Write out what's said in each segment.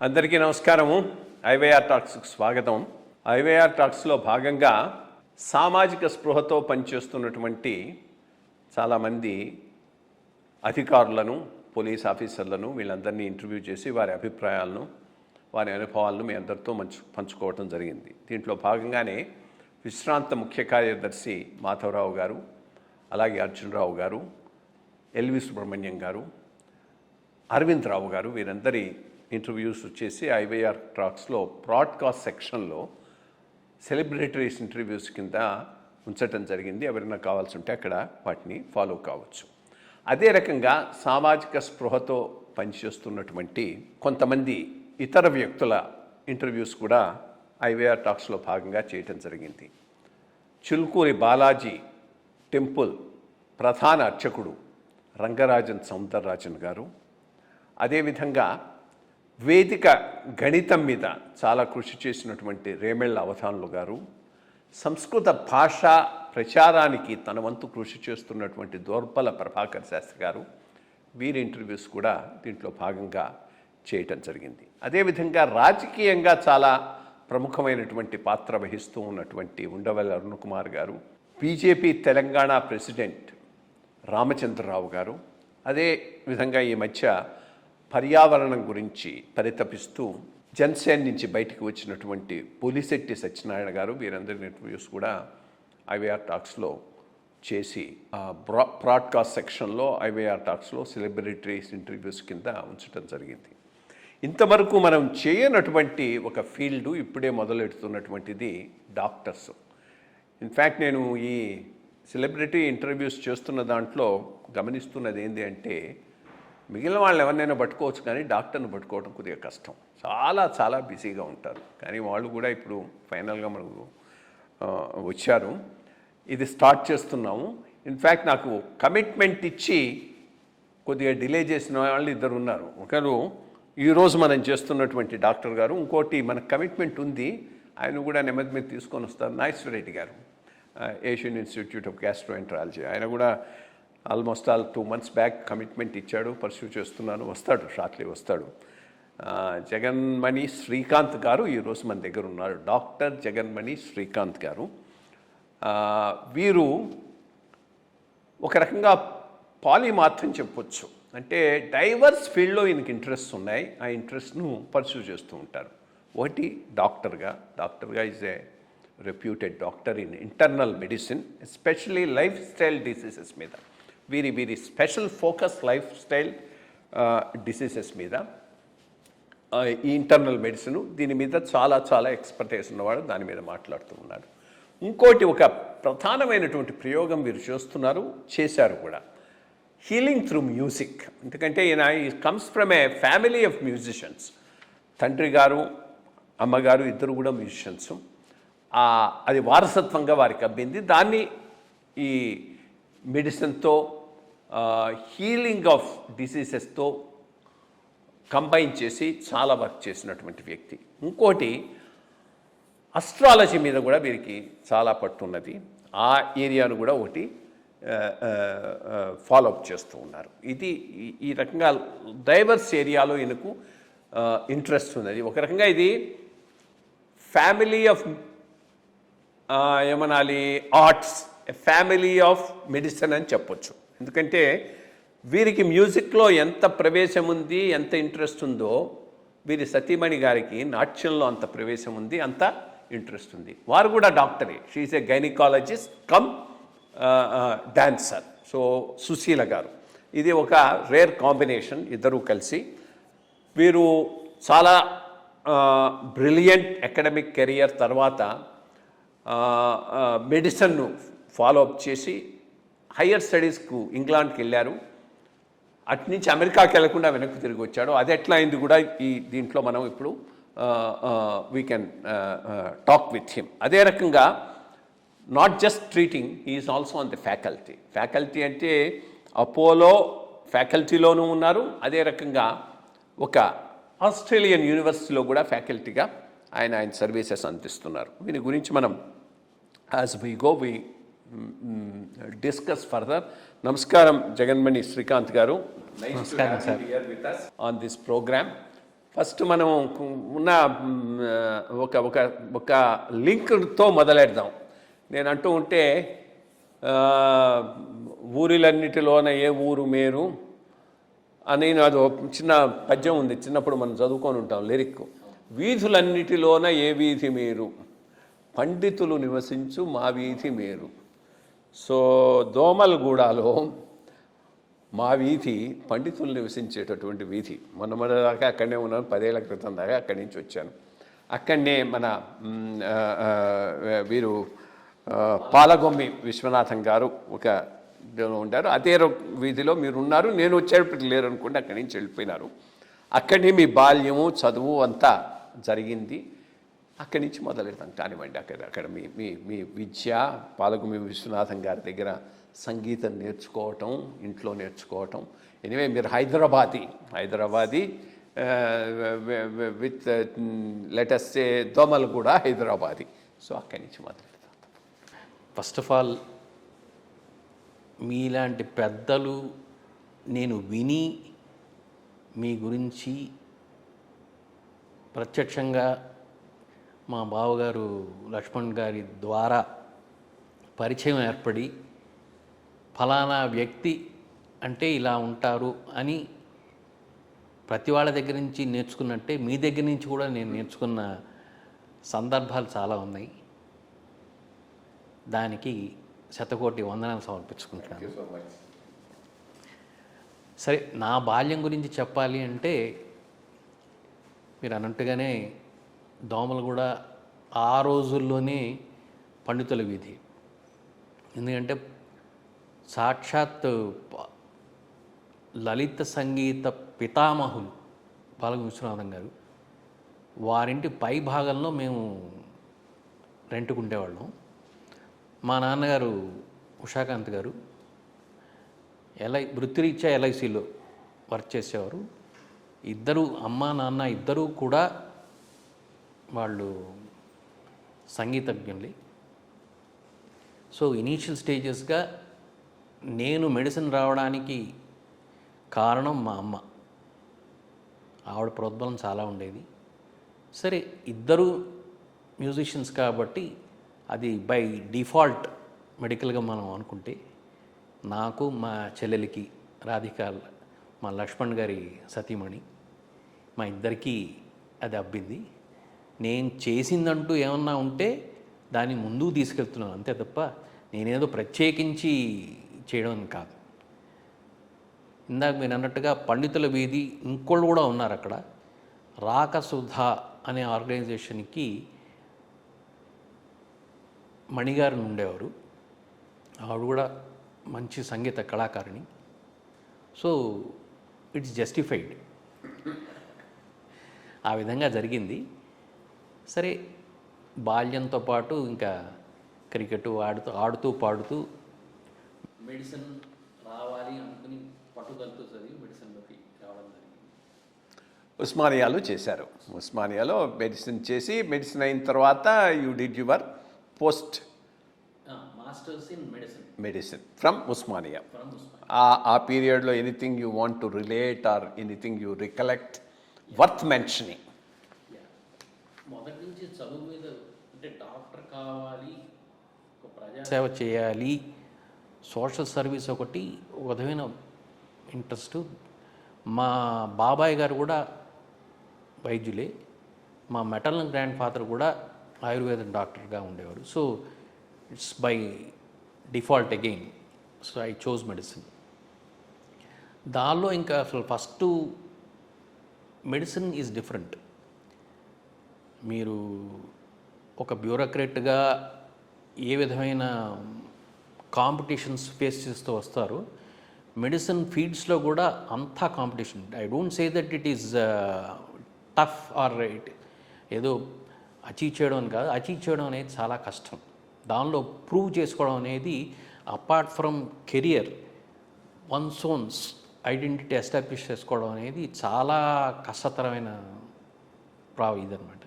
అందరికీ నమస్కారము. ఐవైఆర్ టాక్స్కి స్వాగతం. ఐవైఆర్ టాక్స్లో భాగంగా సామాజిక స్పృహతో పనిచేస్తున్నటువంటి చాలామంది అధికారులను, పోలీస్ ఆఫీసర్లను వీళ్ళందరినీ ఇంటర్వ్యూ చేసి వారి అభిప్రాయాలను, వారి అనుభవాలను మీ అందరితో పంచుకోవటం జరిగింది. దీంట్లో భాగంగానే విశ్రాంత ముఖ్య కార్యదర్శి మాధవరావు గారు, అలాగే అర్జునరావు గారు, ఎల్వి సుబ్రహ్మణ్యం గారు, అరవింద్ రావు గారు వీరందరి ఇంటర్వ్యూస్ వచ్చేసి ఐవైఆర్ టాక్స్లో బ్రాడ్కాస్ట్ సెక్షన్లో సెలబ్రిటీస్ ఇంటర్వ్యూస్ కింద ఉంచటం జరిగింది. ఎవరైనా కావాల్సి ఉంటే అక్కడ వాటిని ఫాలో కావచ్చు. అదే రకంగా సామాజిక స్పృహతో పనిచేస్తున్నటువంటి కొంతమంది ఇతర వ్యక్తుల ఇంటర్వ్యూస్ కూడా ఐవైఆర్ టాక్స్లో భాగంగా చేయటం జరిగింది. చిలుకూరి బాలాజీ టెంపుల్ ప్రధాన అర్చకుడు రంగరాజన్ సౌందరరాజన్ గారు, అదేవిధంగా వేదిక గణితం మీద చాలా కృషి చేసినటువంటి రేమెళ్ళ అవధానులు గారు, సంస్కృత భాష ప్రచారానికి తన వంతు కృషి చేస్తున్నటువంటి దోర్పల ప్రభాకర్ శాస్త్రి గారు, వీరి ఇంటర్వ్యూస్ కూడా దీంట్లో భాగంగా చేయటం జరిగింది. అదేవిధంగా రాజకీయంగా చాలా ప్రముఖమైనటువంటి పాత్ర వహిస్తూ ఉన్నటువంటి ఉండవల్లి అరుణ్ కుమార్ గారు, బీజేపీ తెలంగాణ ప్రెసిడెంట్ రామచంద్రరావు గారు, అదే విధంగా ఈ మధ్య పర్యావరణం గురించి పరితపిస్తూ జనసేన నుంచి బయటికి వచ్చినటువంటి పులిశెట్టి సత్యనారాయణ గారు, వీరందరి ఇంటర్వ్యూస్ కూడా ఐవైఆర్ టాక్స్లో చేసి బ్రాడ్కాస్ట్ సెక్షన్లో ఐవైఆర్ టాక్స్లో సెలబ్రిటీస్ ఇంటర్వ్యూస్ కింద ఉంచడం జరిగింది. ఇంతవరకు మనం చేయనటువంటి ఒక ఫీల్డు ఇప్పుడే మొదలెడుతున్నటువంటిది డాక్టర్స్. ఇన్ఫ్యాక్ట్ నేను ఈ సెలబ్రిటీ ఇంటర్వ్యూస్ చేస్తున్న దాంట్లో గమనిస్తున్నది ఏంటి అంటే, మిగిలిన వాళ్ళు ఎవరినైనా పట్టుకోవచ్చు కానీ డాక్టర్ని పట్టుకోవడం కొద్దిగా కష్టం. చాలా చాలా బిజీగా ఉంటారు. కానీ వాళ్ళు కూడా ఇప్పుడు ఫైనల్గా మనకు వచ్చారు. ఇది స్టార్ట్ చేస్తున్నాము. ఇన్ఫ్యాక్ట్ నాకు కమిట్మెంట్ ఇచ్చి కొద్దిగా డిలే చేసిన వాళ్ళు ఇద్దరు ఉన్నారు. ఒకరు ఈరోజు మనం చేస్తున్నటువంటి డాక్టర్ గారు, ఇంకోటి మనకు కమిట్మెంట్ ఉంది, ఆయన కూడా నెమ్మది మీద తీసుకొని వస్తారు, నాగేశ్వర రెడ్డి గారు, ఏషియన్ ఇన్స్టిట్యూట్ ఆఫ్ గ్యాస్ట్రోఎంటరాలజీ. ఆయన కూడా ఆల్మోస్ట్ 2 months బ్యాక్ కమిట్మెంట్ ఇచ్చాడు, పర్సూ చేస్తున్నాను, వస్తాడు, షార్ట్లీ వస్తాడు. జగన్మణి శ్రీకాంత్ గారు ఈరోజు మన దగ్గర ఉన్నారు. డాక్టర్ జగన్మణి శ్రీకాంత్ గారు. వీరు ఒక రకంగా పాలిమాత్ అని చెప్పొచ్చు. అంటే డైవర్స్ ఫీల్డ్లో ఈయనకి ఇంట్రెస్ట్ ఉన్నాయి. ఆ ఇంట్రెస్ట్ను పర్సూ చేస్తూ ఉంటారు. ఒకటి డాక్టర్గా is a reputed doctor in internal medicine, especially life style diseases మీద. వీరి special focus life style diseases మీద, ఈ ఇంటర్నల్ మెడిసిన్ దీని మీద చాలా చాలా ఎక్స్పర్టైజ్ ఉన్నవాడు, దాని మీద మాట్లాడుతూ ఉన్నాడు. ఇంకోటి ఒక ప్రధానమైనటువంటి ప్రయోగం వీరు చేశారు కూడా, హీలింగ్ త్రూ మ్యూజిక్. ఎందుకంటే ఈయన comes from A family of musicians. తండ్రి గారు, అమ్మగారు ఇద్దరు కూడా మ్యూజిషియన్స్. అది వారసత్వంగా వారికి అబ్బింది. దాన్ని ఈ మెడిసిన్తో, హీలింగ్ ఆఫ్ డిసీజెస్తో కంబైన్ చేసి చాలా వర్క్ చేసినటువంటి వ్యక్తి. ఇంకోటి అస్ట్రాలజీ మీద కూడా వీరికి చాలా పట్టున్నది. ఆ ఏరియాను కూడా ఒకటి ఫాలోఅప్ చేస్తూ ఉన్నారు. ఇది ఈ రకంగా డైవర్స్ ఏరియాలో ఈయనకు ఇంట్రెస్ట్ ఉన్నది. ఒక రకంగా ఇది ఫ్యామిలీ ఆఫ్ ఏమనాలి, ఆర్ట్స్, ఫ్యామిలీ ఆఫ్ మెడిసిన్ అని చెప్పొచ్చు. ఎందుకంటే వీరికి మ్యూజిక్లో ఎంత ప్రవేశం ఉంది, ఎంత ఇంట్రెస్ట్ ఉందో, వీరి సతీమణి గారికి నాట్యంలో అంత ప్రవేశం ఉంది, అంత ఇంట్రెస్ట్ ఉంది. వారు కూడా డాక్టరే. She is a gynaecologist cum dancer. So Sushila garu, ఇది ఒక రేర్ కాంబినేషన్ ఇద్దరూ కలిసి. వీరు చాలా బ్రిలియంట్ అకాడమిక్ కెరియర్ తర్వాత మెడిసిన్ను ఫాలోఅప్ చేసి హయ్యర్ స్టడీస్కు ఇంగ్లాండ్కి వెళ్ళారు. అట్నుంచి అమెరికాకి వెళ్లకుండా వెనక్కి తిరిగి వచ్చాడు. అది ఎట్లా అయింది కూడా ఈ దీంట్లో మనం ఇప్పుడు we can talk with him. అదే రకంగా not just treating, he is also on the faculty అంటే అపోలో ఫ్యాకల్టీలోనూ ఉన్నారు. అదే రకంగా ఒక ఆస్ట్రేలియన్ యూనివర్సిటీలో కూడా ఫ్యాకల్టీగా ఆయన సర్వీసెస్ అందిస్తున్నారు. దీని గురించి మనం as we go we discuss further. నమస్కారం జగన్మణి శ్రీకాంత్ గారు. నమస్కారం sir. On this programme. First మనం ఉన్న ఒక ఒక ఒక లింక్తో మొదలెడదాం. నేను అంటూ ఉంటే ఊరిలన్నిటిలోన ఏ ఊరు మేరు అని అది చిన్న పద్యం ఉంది, చిన్నప్పుడు మనం చదువుకొని ఉంటాం లిరిక్. వీధులన్నిటిలోన ఏ వీధి మీరు, పండితులు నివసించు మా వీధి మేరు. సో దోమలగూడలో మా వీధి పండితులు నివసించేటటువంటి వీధి. మొన్న దాకా అక్కడనే ఉన్నాను, 10 ఏళ్ల క్రితం దాకా అక్కడి నుంచి వచ్చాను. అక్కడనే మన వీరు పాలగొమ్మి విశ్వనాథం గారు ఒక ఉంటారు. అదే వీధిలో మీరు ఉన్నారు, నేను వచ్చేటప్పుడు లేరు అనుకుంటే అక్కడి నుంచి వెళ్ళిపోయినారు. అక్కడనే మీ బాల్యము చదువు అంతా జరిగింది. అక్కడి నుంచి మొదలెడతాం కానివ్వండి. అక్కడ మీ మీ మీ విద్య పాలగొమ్మి విశ్వనాథం గారి దగ్గర సంగీతం నేర్చుకోవటం, ఇంట్లో నేర్చుకోవటం. ఎనివే మీరు హైదరాబాదీ విత్ లెటస్ సే దోమలు కూడా హైదరాబాదీ. సో అక్కడి నుంచి మొదలెడతాం. ఫస్ట్ ఆఫ్ ఆల్ మీలాంటి పెద్దలు నేను విని మీ గురించి ప్రత్యక్షంగా మా బావగారు లక్ష్మణ్ గారి ద్వారా పరిచయం ఏర్పడి ఫలానా వ్యక్తి అంటే ఇలా ఉంటారు అని ప్రతి వాళ్ళ దగ్గర నుంచి నేర్చుకున్నట్టే మీ దగ్గర నుంచి కూడా నేను నేర్చుకున్న సందర్భాలు చాలా ఉన్నాయి. దానికి శతకోటి వందనాలు సమర్పించుకుంటున్నాను. సరే, నా బాల్యం గురించి చెప్పాలి అంటే మీరు అన్నట్టుగానే దోమలు కూడా ఆ రోజుల్లోనే పండితుల వీధి. ఎందుకంటే సాక్షాత్ లలిత సంగీత పితామహులు పాలగొమ్మి విశ్వనాథం గారు వారింటి పై భాగంలో మేము రెంట్కుండేవాళ్ళం. మా నాన్నగారు ఉషాకాంత్ గారు వృత్తిరీత్యా ఎల్ఐసిలో వర్క్ చేసేవారు. ఇద్దరు అమ్మ నాన్న ఇద్దరూ కూడా వాళ్ళు సంగీతజ్ఞులే. సో ఇనీషియల్ స్టేజెస్గా నేను మెడిసిన్ రావడానికి కారణం మా అమ్మ. ఆవిడ ప్రోద్బలం చాలా ఉండేది. సరే, ఇద్దరు మ్యూజిషియన్స్ కాబట్టి అది బై డిఫాల్ట్ మెడికల్గా మనం అనుకుంటే, నాకు మా చెల్లెలికి రాధిక, మా లక్ష్మణ్ గారి సతీమణి, మా ఇద్దరికీ అది అబ్బింది. నేను చేసిందంటూ ఏమన్నా ఉంటే దాన్ని ముందుకు తీసుకెళ్తున్నాను అంతే తప్ప నేనేదో ప్రత్యేకించి చేయడం కాదు. ఇందాక మీరు అన్నట్టుగా పండితుల వీధి ఇంకోళ్ళు కూడా ఉన్నారు అక్కడ. రాకసుధ అనే ఆర్గనైజేషన్కి మణిగారిని ఉండేవారు. ఆవిడ కూడా మంచి సంగీత కళాకారిణి. So it's justified. ఆ విధంగా జరిగింది. సరే, బాల్యంతో పాటు ఇంకా క్రికెట్ ఆడుతూ పాడుతూ మెడిసిన్ రావాలి అనుకుని పట్టుదలతో చదివి మెడిసిన్లోకి రావడం జరిగింది. ఉస్మానియాలో చేశారు. ఉస్మానియాలో మెడిసిన్ చేసి, మెడిసిన్ అయిన తర్వాత you did your post masters in medicine from Osmania. ఆ పీరియడ్లో anything you want to relate or anything you recollect worth mentioning? మొదటి నుంచి చదువు మీద అంటే డాక్టర్ కావాలి, ఒక ప్రజాసేవ చేయాలి, సోషల్ సర్వీస్ ఒకటి ఒక విధమైన ఇంట్రెస్ట్. మా బాబాయ్ గారు కూడా వైద్యులే. మా మెటర్నల్ గ్రాండ్ ఫాదర్ కూడా ఆయుర్వేద డాక్టర్గా ఉండేవారు. So it's by default again. So I chose medicine. దానిలో ఇంకా అసలు ఫస్ట్ మెడిసిన్ ఈజ్ డిఫరెంట్. మీరు ఒక బ్యూరోక్రాట్గా ఏ విధమైన కాంపిటీషన్స్ ఫేస్ చేస్తూ వస్తారు, మెడిసిన్ ఫీల్డ్స్లో కూడా అంతా competition. I don't say that it is tough or right ఏదో అచీవ్ చేయడం అని కాదు. అచీవ్ చేయడం అనేది చాలా కష్టం. దానిలో ప్రూవ్ చేసుకోవడం అనేది apart from career, one's own identity establish చేసుకోవడం అనేది చాలా కష్టతరమైన ఇదనమాట.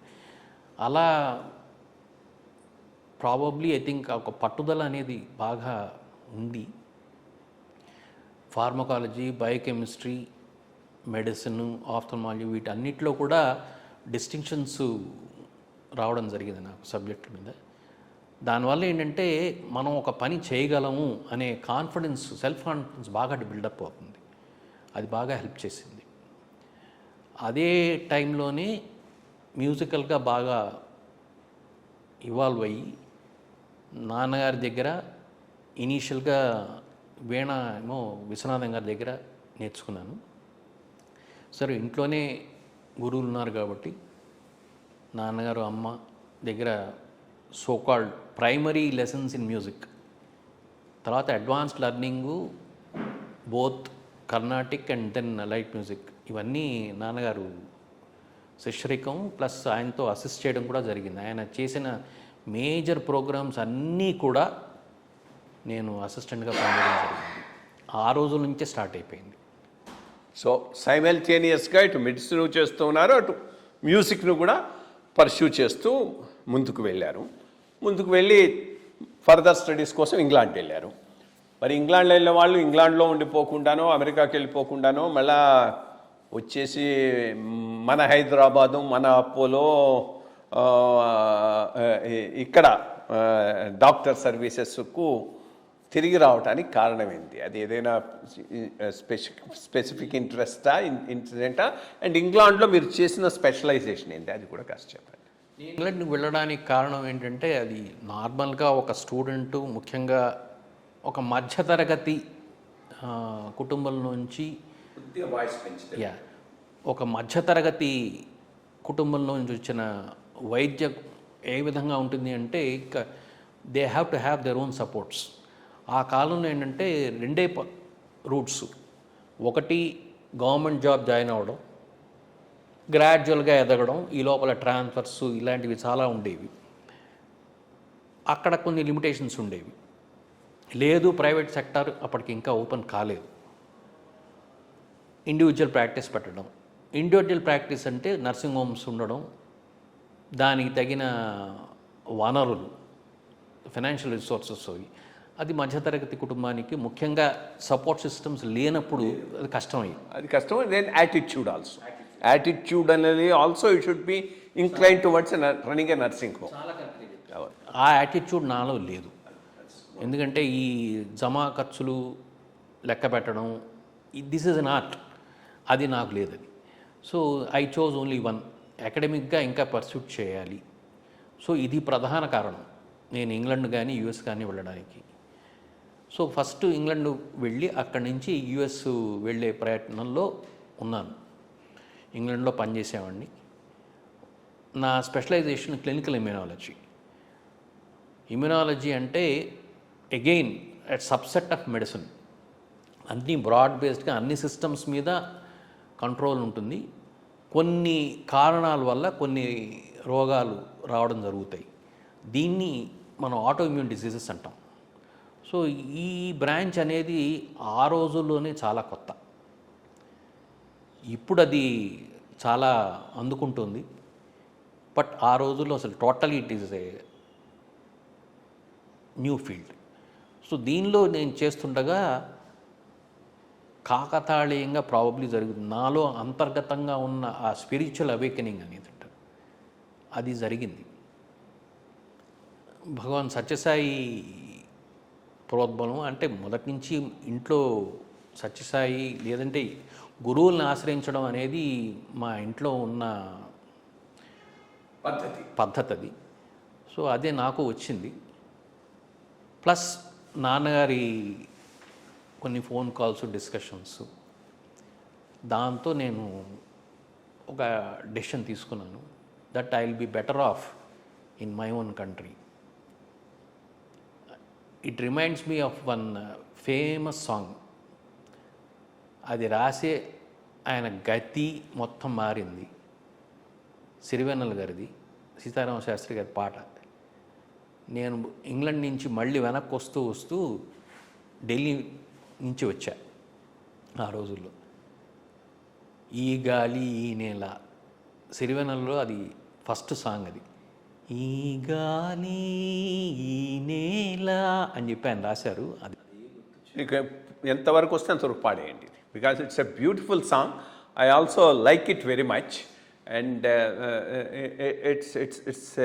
అలా ప్రాబబ్లీ ఐ థింక్ ఒక పట్టుదల అనేది బాగా ఉంది. ఫార్మకాలజీ, బయోకెమిస్ట్రీ మెడిసిన్, ఆఫ్థల్మాలజీ వీటన్నిటిలో కూడా డిస్టింక్షన్స్ రావడం జరిగింది నాకు సబ్జెక్ట్ మీద. దానివల్ల ఏంటంటే మనం ఒక పని చేయగలము అనే కాన్ఫిడెన్స్, సెల్ఫ్ కాన్ఫిడెన్స్ బాగా బిల్డప్ అవుతుంది. అది బాగా హెల్ప్ చేసింది. అదే టైంలోనే మ్యూజికల్గా బాగా ఇవాల్వ్ అయ్యి నాన్నగారి దగ్గర ఇనీషియల్గా వీణ ఏమో విశ్వనాథం గారి దగ్గర నేర్చుకున్నాను. సరే ఇంట్లోనే గురువులు ఉన్నారు కాబట్టి నాన్నగారు అమ్మ దగ్గర so called primary lessons in music, తర్వాత advanced learning both Carnatic and then light music, ఇవన్నీ నాన్నగారు శిష్యరికం ప్లస్ ఆయనతో అసిస్ట్ చేయడం కూడా జరిగింది. ఆయన చేసిన మేజర్ ప్రోగ్రామ్స్ అన్నీ కూడా నేను అసిస్టెంట్గా పనిచేయడం జరిగింది. ఆ రోజుల నుంచే స్టార్ట్ అయిపోయింది. సో సైమల్టేనియస్గా ఇటు మెడిసిన్ చేస్తూ ఉన్నారు, అటు మ్యూజిక్ను కూడా పర్స్యూ చేస్తూ ముందుకు వెళ్ళారు. ముందుకు వెళ్ళి ఫర్దర్ స్టడీస్ కోసం ఇంగ్లాండ్ వెళ్ళారు. మరి ఇంగ్లాండ్లో వెళ్ళిన వాళ్ళు ఇంగ్లాండ్లో ఉండిపోకుండానో అమెరికాకి వెళ్ళిపోకుండానో మళ్ళా వచ్చేసి మన హైదరాబాదు, మన అపోలో, ఇక్కడ డాక్టర్ సర్వీసెస్కు తిరిగి రావడానికి కారణం ఏంటి? అది ఏదైనా స్పెసిఫిక్ ఇంట్రెస్టా, ఇన్సిడెంటా? అండ్ ఇంగ్లాండ్లో మీరు చేసిన స్పెషలైజేషన్ ఏంటి? అది కూడా కాస్త చెప్పండి. ఇంగ్లాండ్కి వెళ్ళడానికి కారణం ఏంటంటే అది నార్మల్గా ఒక స్టూడెంటు, ముఖ్యంగా ఒక మధ్యతరగతి కుటుంబం నుంచి, ఒక మధ్యతరగతి కుటుంబంలో నుంచి వచ్చిన వైద్య ఏ విధంగా ఉంటుంది అంటే they have to have their own supports. ఆ కాలంలో ఏంటంటే రెండే రూట్స్. ఒకటి గవర్నమెంట్ జాబ్ జాయిన్ అవ్వడం, గ్రాడ్యువల్గా ఎదగడం, ఈ లోపల ట్రాన్స్ఫర్స్ ఇలాంటివి చాలా ఉండేవి. అక్కడ కొన్ని లిమిటేషన్స్ ఉండేవి. లేదు ప్రైవేట్ సెక్టర్ అప్పటికి ఇంకా ఓపెన్ కాలేదు. ఇండివిజువల్ ప్రాక్టీస్ పెట్టడం. ఇండివిజువల్ ప్రాక్టీస్ అంటే నర్సింగ్ హోమ్స్ ఉండడం, దానికి తగిన వనరులు, ఫైనాన్షియల్ రిసోర్సెస్ అవి, అది మధ్యతరగతి కుటుంబానికి ముఖ్యంగా సపోర్ట్ సిస్టమ్స్ లేనప్పుడు అది కష్టమయ్యి. అది కష్టం. Then attitude also. యాటిట్యూడ్ అనేది also it should be inclined towards running a nursing home. ఆ యాటిట్యూడ్ నాలో లేదు. ఎందుకంటే ఈ జమా ఖర్చులు లెక్క పెట్టడం, దిస్ ఈజ్ అన్ ఆర్ట్, అది నాకు లేదు. అది so I chose only one, అకాడమిక్గా ఇంకా పర్సూట్ చేయాలి. సో ఇది ప్రధాన కారణం నేను ఇంగ్లాండ్ కానీ యుఎస్ కానీ వెళ్ళడానికి. సో ఫస్ట్ ఇంగ్లాండ్ వెళ్ళి అక్కడి నుంచి యుఎస్ వెళ్ళే ప్రయత్నంలో ఉన్నాను. ఇంగ్లాండ్లో పనిచేసేవాడిని. నా స్పెషలైజేషన్ క్లినికల్ ఇమ్యూనాలజీ. ఇమ్యూనాలజీ అంటే again at subset of medicine. అన్నీ బ్రాడ్ బేస్డ్గా అన్ని సిస్టమ్స్ మీద కంట్రోల్ ఉంటుంది. కొన్ని కారణాల వల్ల కొన్ని రోగాలు రావడం జరుగుతాయి. దీన్ని మనం ఆటో ఇమ్యూన్ డిసీజెస్ అంటాం. సో ఈ బ్రాంచ్ అనేది ఆ రోజుల్లోనే చాలా కొత్త. ఇప్పుడు అది చాలా అందుకుంటుంది. బట్ ఆ రోజుల్లో అసలు totally it is a new field. So దీనిలో నేను చేస్తుండగా కాకతాళీయంగా ప్రాబబ్లీ జరుగుతుంది. నాలో అంతర్గతంగా ఉన్న ఆ స్పిరిచువల్ అవేకెనింగ్ అనేది అది జరిగింది. భగవాన్ సత్యసాయి ప్రోద్బలం అంటే మొదటి నుంచి ఇంట్లో సత్యసాయి లేదంటే గురువుల్ని ఆశ్రయించడం అనేది మా ఇంట్లో ఉన్న పద్ధతి అది. సో అదే నాకు వచ్చింది. ప్లస్ నాన్నగారి కొన్ని ఫోన్ కాల్స్, డిస్కషన్స్, దాంతో నేను ఒక డెసిషన్ తీసుకున్నాను that I will be better of in my own country. It reminds me of one famous song. అది రాసే ఆయన గతి మొత్తం మారింది. సిరివెన్నెల గారిది, సీతారామ శాస్త్రి గారి పాట. నేను ఇంగ్లాండ్ నుంచి మళ్ళీ వెనక్కి వస్తూ ఢిల్లీ నుంచి వచ్చా ఆ రోజుల్లో. ఈ గాలి ఈ నేల, సిరివెన్నెలలో అది ఫస్ట్ సాంగ్. అది ఈ గాలి ఈ నేల అని చెప్పి ఆయన రాశారు. అది ఇక ఎంతవరకు వస్తే అంతవరకు పాడేయండి, because it's a beautiful song. I also like it very much. And it's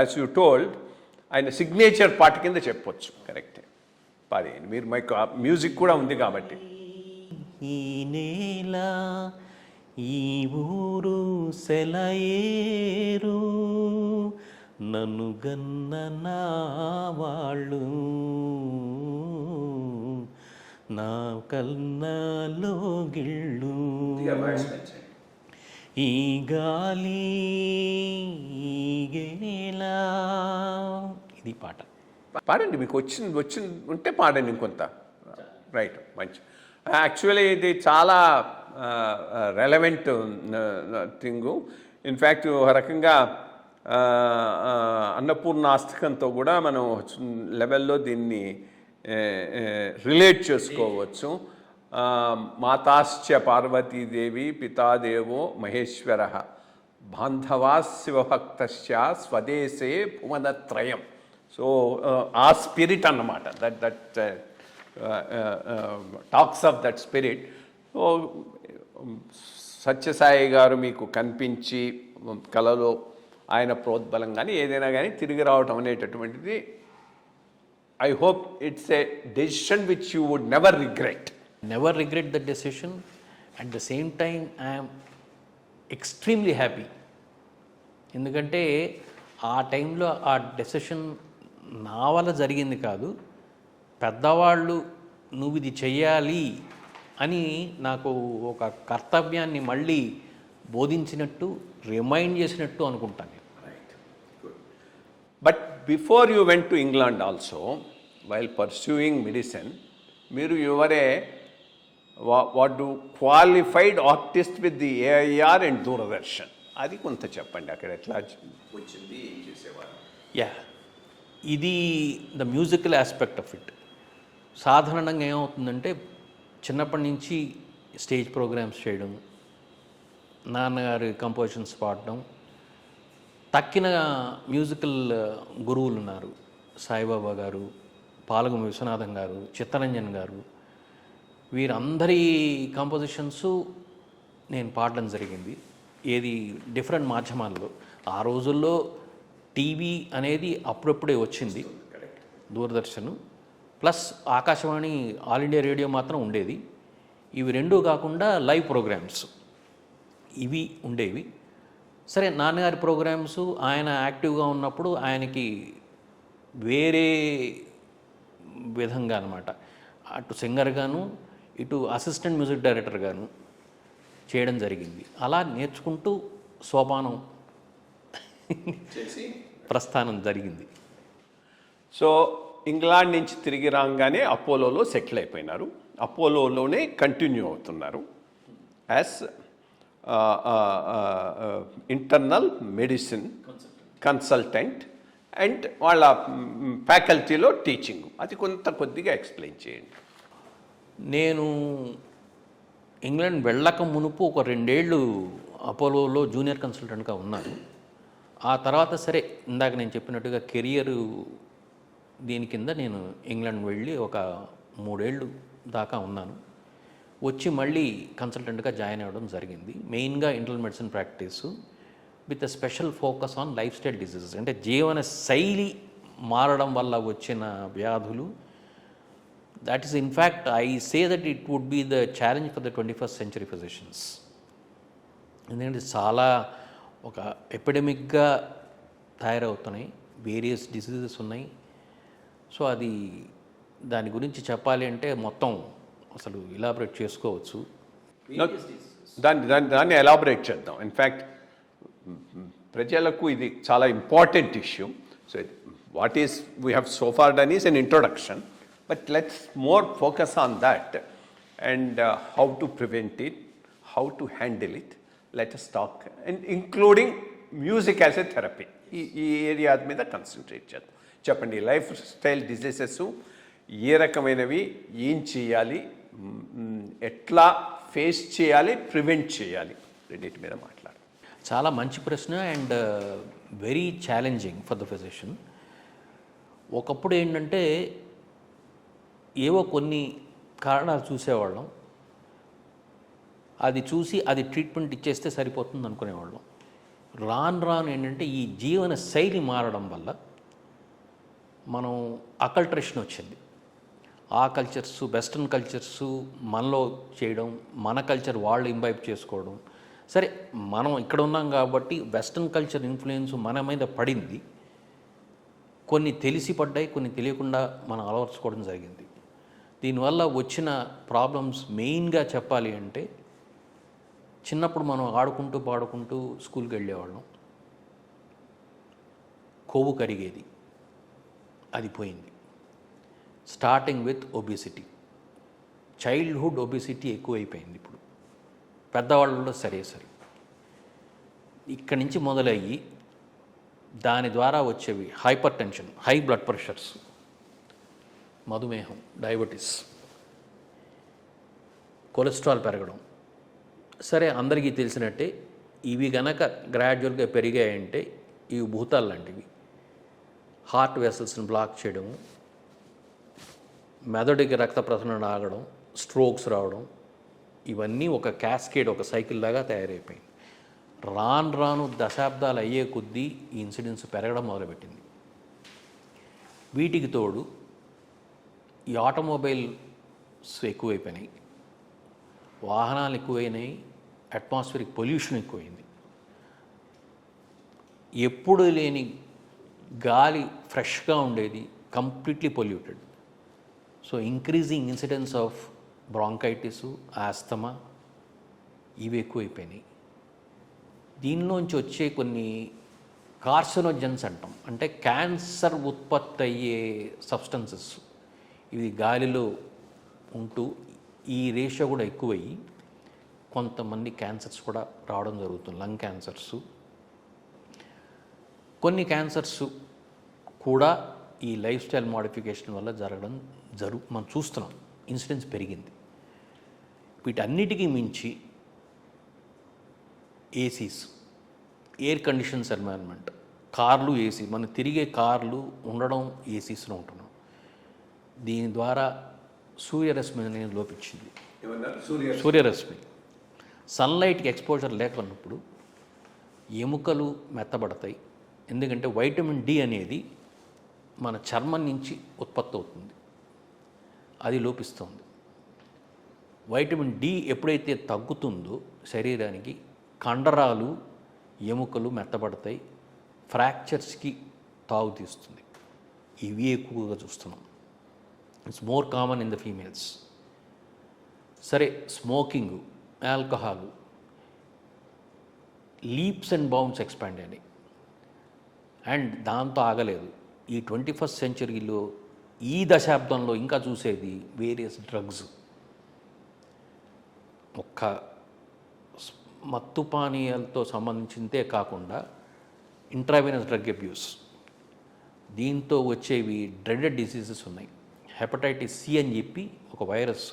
as you told, ఆయన సిగ్నేచర్ పార్ట్ కింద చెప్పొచ్చు. కరెక్టే, పాడేయండి మీరు. మైక్ మ్యూజిక్ కూడా ఉంది కాబట్టి. ఈ నేల ఈ ఊరు సెలయేరు నన్ను గన్న నా వాళ్ళు నా కల్నాలో గిళ్ళు ఈ గాలి ఈ గేల. ఇది పాట. పాడండి, మీకు వచ్చింది ఉంటే పాడండి ఇంకొంత. రైట్, మంచి. యాక్చువల్లీ ఇది చాలా రెలవెంట్ థింగు. ఇన్ఫ్యాక్ట్ ఒక రకంగా అన్నపూర్ణాస్తకంతో కూడా మనం లెవెల్లో దీన్ని రిలేట్ చేసుకోవచ్చు. మాతాశ్చ పార్వతీదేవి పితాదేవో మహేశ్వర బాంధవా శివభక్తశ్చ స్వదేశే భువనత్రయం. సో ఆ స్పిరిట్ అన్నమాట. That talks of that spirit. So Sathya Sai garu మీకు కనిపించి కలలో ఆయన ప్రోద్బలం కానీ ఏదైనా కానీ తిరిగి రావటం అనేటటువంటిది, I hope it's a decision which you would never regret. Never regret the decision. At the same time I'm extremely happy. ఎందుకంటే ఆ టైంలో ఆ డెసిషన్ నా వల్ల జరిగింది కాదు, పెద్దవాళ్ళు నువ్వు ఇది చెయ్యాలి అని నాకు ఒక కర్తవ్యాన్ని మళ్ళీ బోధించినట్టు, రిమైండ్ చేసినట్టు అనుకుంటాను. But before you went to England also, while pursuing medicine, మీరు you were what do qualified artist with the AIR and Doordarshan. అది కొంత చెప్పండి, అక్కడ ఎట్లా వచ్చింది, ఏం చేసేవారు? యా, ఇది the musical aspect of it. సాధారణంగా ఏమవుతుందంటే చిన్నప్పటి నుంచి స్టేజ్ ప్రోగ్రామ్స్ చేయడం, నాన్నగారి కంపోజిషన్స్ పాడడం, తక్కిన మ్యూజికల్ గురువులు ఉన్నారు, సాయిబాబా గారు, పాలగుమ విశ్వనాథం గారు, చిత్తరంజన్ గారు, వీరందరి కంపోజిషన్స్ నేను పాడడం జరిగింది. ఏది డిఫరెంట్ మాధ్యమాల్లో. ఆ రోజుల్లో టీవీ అనేది అప్పుడప్పుడే వచ్చింది, Doordarshan plus Akashvani all India radio మాత్రం ఉండేది. ఇవి రెండూ కాకుండా లైవ్ ప్రోగ్రామ్స్ ఇవి ఉండేవి. సరే, నాన్నగారి ప్రోగ్రామ్స్ ఆయన యాక్టివ్గా ఉన్నప్పుడు ఆయనకి వేరే విధంగా అనమాట, అటు సింగర్గాను ఇటు అసిస్టెంట్ మ్యూజిక్ డైరెక్టర్గాను చేయడం జరిగింది. అలా నేర్చుకుంటూ సోపానం ప్రస్థానం జరిగింది. సో ఇంగ్లాండ్ నుంచి తిరిగి రాగానే అపోలోలో సెటిల్ అయిపోయినారు. అపోలోలోనే కంటిన్యూ అవుతున్నారు as internal medicine consultant and వాళ్ళ ఫ్యాకల్టీలో టీచింగ్. అది కొద్దిగా ఎక్స్ప్లెయిన్ చేయండి. నేను ఇంగ్లాండ్ వెళ్ళక మునుపు ఒక 2 ఏళ్ళు అపోలోలో జూనియర్ కన్సల్టెంట్గా ఉన్నాను. ఆ తర్వాత సరే, ఇందాక నేను చెప్పినట్టుగా కెరియర్ దీని కింద నేను ఇంగ్లాండ్ వెళ్ళి ఒక 3 ఏళ్ళు దాకా ఉన్నాను. వచ్చి మళ్ళీ కన్సల్టెంట్గా జాయిన్ అవ్వడం జరిగింది. మెయిన్గా internal medicine practice with a special focus on lifestyle diseases. అంటే జీవన శైలి మారడం వల్ల వచ్చిన వ్యాధులు. That is in fact I say that it would be the challenge for the 21st century physicians. ఎందుకంటే చాలా ఒక ఎపిడమిక్గా తయారవుతున్నాయి, వేరియస్ డిసీజెస్ ఉన్నాయి. సో అది దాని గురించి చెప్పాలి అంటే మొత్తం అసలు ఇలాబరేట్ చేసుకోవచ్చు. దాన్ని ఎలాబరేట్ చేద్దాం. ఇన్ఫ్యాక్ట్ ప్రజలకు ఇది చాలా important issue. So what is we have so far done is an introduction, but let's more focus on that and how to prevent it, how to handle it. Let us talk and including music as a therapy. ఈ area మీద concentrate చేద్దాం. చెప్పండి, life style diseases ఏ రకమైనవి, ఏం చేయాలి, ఎట్లా face చేయాలి, prevent చేయాలి, రెండింటి మీద మాట్లాడాలి. చాలా మంచి ప్రశ్న and very challenging for the physician. ఒకప్పుడు ఏంటంటే ఏవో కొన్ని కారణాలు చూసేవాళ్ళం, అది చూసి అది ట్రీట్మెంట్ ఇచ్చేస్తే సరిపోతుంది అనుకునేవాళ్ళం. రాను ఏంటంటే ఈ జీవన శైలి మారడం వల్ల మనం అకల్ట్రేషన్ వచ్చింది. ఆ కల్చర్స్, వెస్ట్రన్ కల్చర్స్ మనలో చేయడం, మన కల్చర్ వాళ్ళు ఇంబైబ్ చేసుకోవడం. సరే, మనం ఇక్కడ ఉన్నాం కాబట్టి వెస్ట్రన్ కల్చర్ ఇన్ఫ్లుయెన్స్ మన మీద పడింది. కొన్ని తెలిసి పడ్డాయి, కొన్ని తెలియకుండా మనం అలవర్చుకోవడం జరిగింది. దీనివల్ల వచ్చిన ప్రాబ్లమ్స్ మెయిన్గా చెప్పాలి అంటే, చిన్నప్పుడు మనం ఆడుకుంటూ పాడుకుంటూ స్కూల్కి వెళ్ళేవాళ్ళం. కొవ్వు కరిగేది, అది పోయింది. Starting with obesity, childhood obesity ఎక్కువైపోయింది ఇప్పుడు పెద్దవాళ్ళలో. సరే ఇక్కడి నుంచి మొదలయ్యి దాని ద్వారా వచ్చేవి hypertension, high blood pressures, మధుమేహం, డయాబెటీస్, కొలెస్ట్రాల్ పెరగడం. సరే, అందరికీ తెలిసినట్టే ఇవి గనక గ్రాడ్యువల్గా పెరిగాయంటే ఇవి భూతాలు లాంటివి. హార్ట్ వెసల్స్ని బ్లాక్ చేయడము, మెదడుకి రక్త ప్రసరణ ఆగడం, స్ట్రోక్స్ రావడం, ఇవన్నీ ఒక క్యాస్కేడ్, ఒక సైకిల్ లాగా తయారైపోయింది. రాను దశాబ్దాలు అయ్యే కొద్దీ ఈ ఇన్సిడెన్స్ పెరగడం మొదలుపెట్టింది. వీటికి తోడు ఈ ఆటోమొబైల్స్ ఎక్కువైపోయినాయి, వాహనాలు ఎక్కువైనాయి, అట్మాస్ఫిరిక్ పొల్యూషన్ ఎక్కువైంది. ఎప్పుడు లేని గాలి ఫ్రెష్గా ఉండేది completely polluted. So increasing incidence of bronchitis, asthma ఇవి ఎక్కువైపోయినాయి. దీనిలోంచి వచ్చే కొన్ని కార్సినోజన్స్ అంటాం, అంటే క్యాన్సర్ ఉత్పత్తి అయ్యే సబ్స్టెన్సెస్ ఇవి గాలిలో ఉంటూ ఈ రేషియో కూడా ఎక్కువయ్యి కొంతమంది క్యాన్సర్స్ కూడా రావడం జరుగుతుంది. లంగ్ క్యాన్సర్స్, కొన్ని క్యాన్సర్స్ కూడా ఈ లైఫ్ స్టైల్ మోడిఫికేషన్ వల్ల జరగడం మనం చూస్తున్నాం. ఇన్సిడెన్స్ పెరిగింది. వీటన్నిటికీ మించి ఏసీస్, ఎయిర్ కండిషన్స్ ఎన్వైరన్మెంట్, కార్లు, ఏసీ, మనం తిరిగే కార్లు ఉండడం ఏసీస్లో ఉంటున్నాం. దీని ద్వారా సూర్యరశ్మి అనేది లోపించింది. సూర్యరశ్మి, సన్లైట్కి ఎక్స్పోజర్ లేకున్నప్పుడు ఎముకలు మెత్తబడతాయి. ఎందుకంటే వైటమిన్ డి అనేది మన చర్మం నుంచి ఉత్పత్తి అవుతుంది, అది లోపిస్తుంది. వైటమిన్ డి ఎప్పుడైతే తగ్గుతుందో శరీరానికి కండరాలు, ఎముకలు మెత్తబడతాయి, ఫ్రాక్చర్స్కి తావు తీస్తుంది. ఇవి ఎక్కువగా చూస్తున్నాం. It's more common in the females. సరే, smoking, alcohol, leaps and bounds expand అయినాయి. అండ్ దాంతో ఆగలేదు. ఈ 21st సెంచరీలో, ఈ దశాబ్దంలో ఇంకా చూసేది వేరియస్ డ్రగ్స్. ఒక్క మత్తు పానీయాలతో సంబంధించిందే కాకుండా ఇంట్రావెనస్ డ్రగ్ అబ్యూస్, దీంతో వచ్చేవి డ్రెడెడ్ డిసీజెస్ ఉన్నాయి. హెపటైటిస్ సి అని చెప్పి ఒక వైరస్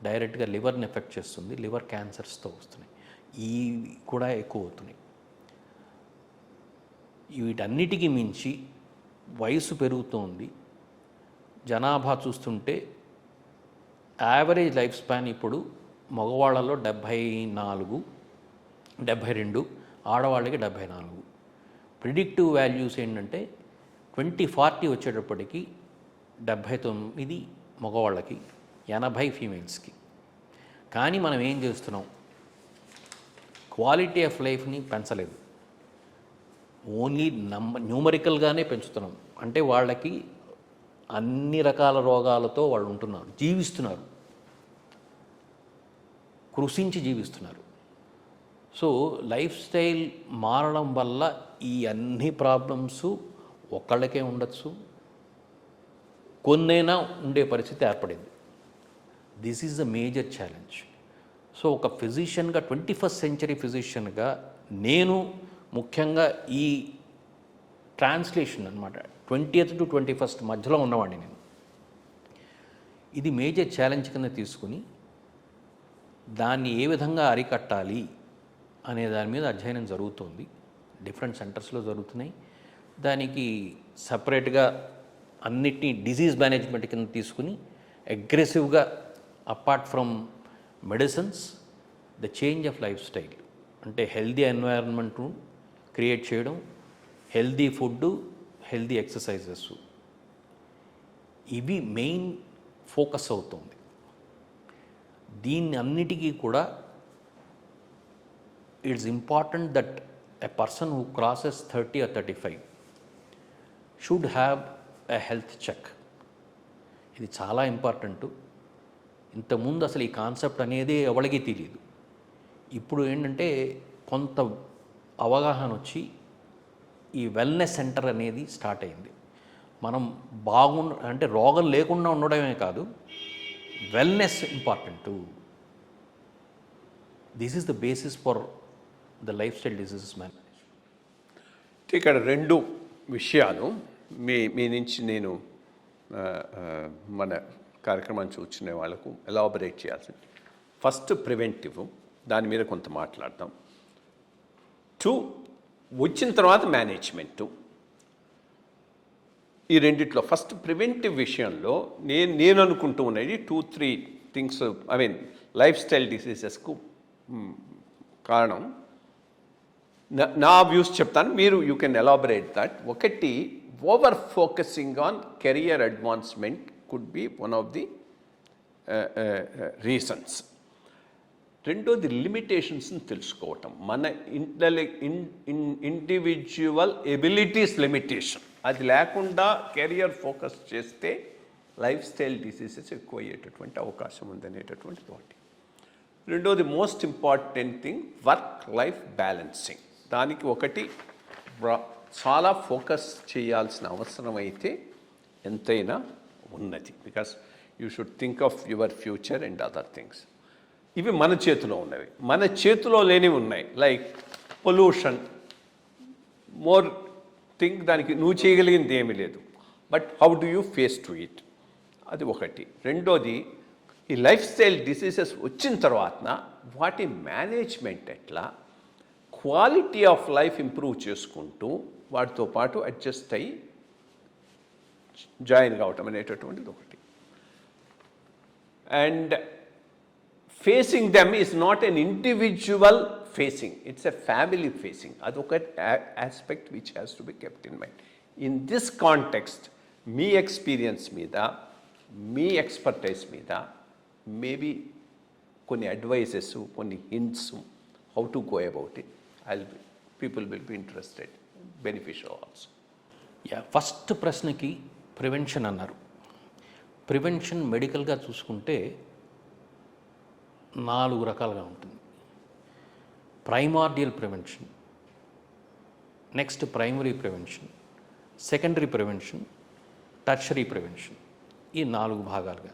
డైరెక్ట్గా లివర్ని ఎఫెక్ట్ చేస్తుంది, లివర్ క్యాన్సర్స్తో వస్తున్నాయి. ఇవి కూడా ఎక్కువ అవుతున్నాయి. వీటన్నిటికీ మించి వయసు పెరుగుతోంది. జనాభా చూస్తుంటే యావరేజ్ లైఫ్ స్పాన్ ఇప్పుడు మగవాళ్ళలో 74, 72, ఆడవాళ్ళకి 74. ప్రిడిక్టివ్ వాల్యూస్ ఏంటంటే 2040 వచ్చేటప్పటికి 79 మగవాళ్ళకి, 80 ఫీమేల్స్కి. కానీ మనం ఏం చేస్తున్నాం, క్వాలిటీ ఆఫ్ లైఫ్ని పెంచలేదు, ఓన్లీ న్యూమరికల్గానే పెంచుతున్నాం. అంటే వాళ్ళకి అన్ని రకాల రోగాలతో వాళ్ళు ఉంటున్నారు, జీవిస్తున్నారు, కృషించి జీవిస్తున్నారు. సో లైఫ్ స్టైల్ మారడం వల్ల ఈ అన్ని ప్రాబ్లమ్స్ ఒక్కళ్ళకే ఉండొచ్చు, కొన్నైనా ఉండే పరిస్థితి ఏర్పడింది. This is the major challenge. So ఒక ఫిజిషియన్గా, 21st సెంచరీ ఫిజిషియన్గా నేను ముఖ్యంగా ఈ ట్రాన్స్లేషన్ అనమాట, 20th to 21st మధ్యలో ఉన్నవాడిని నేను. ఇది మేజర్ ఛాలెంజ్ కింద తీసుకుని దాన్ని ఏ విధంగా అరికట్టాలి అనే దాని మీద అధ్యయనం జరుగుతుంది. డిఫరెంట్ సెంటర్స్లో జరుగుతున్నాయి. దానికి సపరేట్గా అన్నిటినీ డిజీజ్ మేనేజ్మెంట్ కింద తీసుకుని అగ్రెసివ్గా, apart from medicines, the change of lifestyle. అంటే హెల్దీ ఎన్వైరన్మెంట్ క్రియేట్ చేయడం, హెల్దీ ఫుడ్, హెల్దీ ఎక్సర్సైజెస్, ఇవి మెయిన్ ఫోకస్ అవుతుంది. దీన్ని అన్నిటికీ కూడా it's important that a person who crosses 30 or 35 should have a health check. ఇది చాలా ఇంపార్టెంటు. ఇంతకుముందు అసలు ఈ కాన్సెప్ట్ అనేది ఎవరికి తెలియదు. ఇప్పుడు ఏంటంటే కొంత అవగాహన వచ్చి ఈ వెల్నెస్ సెంటర్ అనేది స్టార్ట్ అయింది. మనం అంటే రోగం లేకుండా ఉండడమే కాదు, wellness important. This is the basis for the life style diseases management. ఇక్కడ రెండు విషయాలు మీ నుంచి నేను మన కార్యక్రమాన్ని చూసిన వాళ్ళకు ఎలాబరేట్ చేయాల్సింది. ఫస్ట్ ప్రివెంటివ్, దాని మీద కొంత మాట్లాడతాం. 2 వచ్చిన తర్వాత మేనేజ్మెంటు. ఈ రెండిట్లో ఫస్ట్ ప్రివెంటివ్ విషయంలో నేను అనుకుంటూ ఉన్నది 2-3 things, I mean lifestyle డిసీజెస్కు కారణం. నా వ్యూస్ చెప్తాను, మీరు యూ కెన్ ఎలాబరేట్ దట్. ఒకటి, over focusing on career advancement could be one of the reasons. రెండోది లిమిటేషన్స్ని తెలుసుకోవటం, మన ఇండివిజువల్ ఎబిలిటీస్ లిమిటేషన్. అది లేకుండా కెరియర్ ఫోకస్ చేస్తే లైఫ్ స్టైల్ డిసీజెస్ ఎక్కువ అయ్యేటటువంటి అవకాశం ఉందనేటటువంటిది ఒకటి. రెండోది most important thing, work life balancing. దానికి ఒకటి చాలా ఫోకస్ చేయాల్సిన అవసరం అయితే ఎంతైనా ఉన్నది. Because you should think of your future and other things. ఇవి మన చేతిలో ఉన్నవి. మన చేతిలో లేనివి ఉన్నాయి, లైక్ పొల్యూషన్, మోర్ థింక్. దానికి నువ్వు చేయగలిగింది ఏమీ లేదు, but how do you face to it, అది ఒకటి. రెండోది, ఈ లైఫ్ స్టైల్ డిసీజెస్ వచ్చిన తర్వాత వాటి మేనేజ్మెంట్ ఎట్లా, క్వాలిటీ ఆఫ్ లైఫ్ ఇంప్రూవ్ చేసుకుంటూ వాటితో పాటు అడ్జస్ట్ అయ్యి జాయిన్ కావటం అనేటటువంటిది ఒకటి. And facing them is not an individual facing, it's a family facing. అదొక aspect which has to be kept in mind. In this context మీ ఎక్స్పీరియన్స్ మీద, మీ ఎక్స్పర్టైజ్ మీద మేబీ కొన్ని అడ్వైజెస్, కొన్ని hints, how to go about it, people will be interested, beneficial also. First ప్రశ్నకి prevention అన్నారు. Prevention మెడికల్గా చూసుకుంటే 4 రకాలుగా ఉంటుంది. Primordial prevention, next primary prevention, secondary prevention, tertiary prevention. ఈ 4 భాగాలుగా.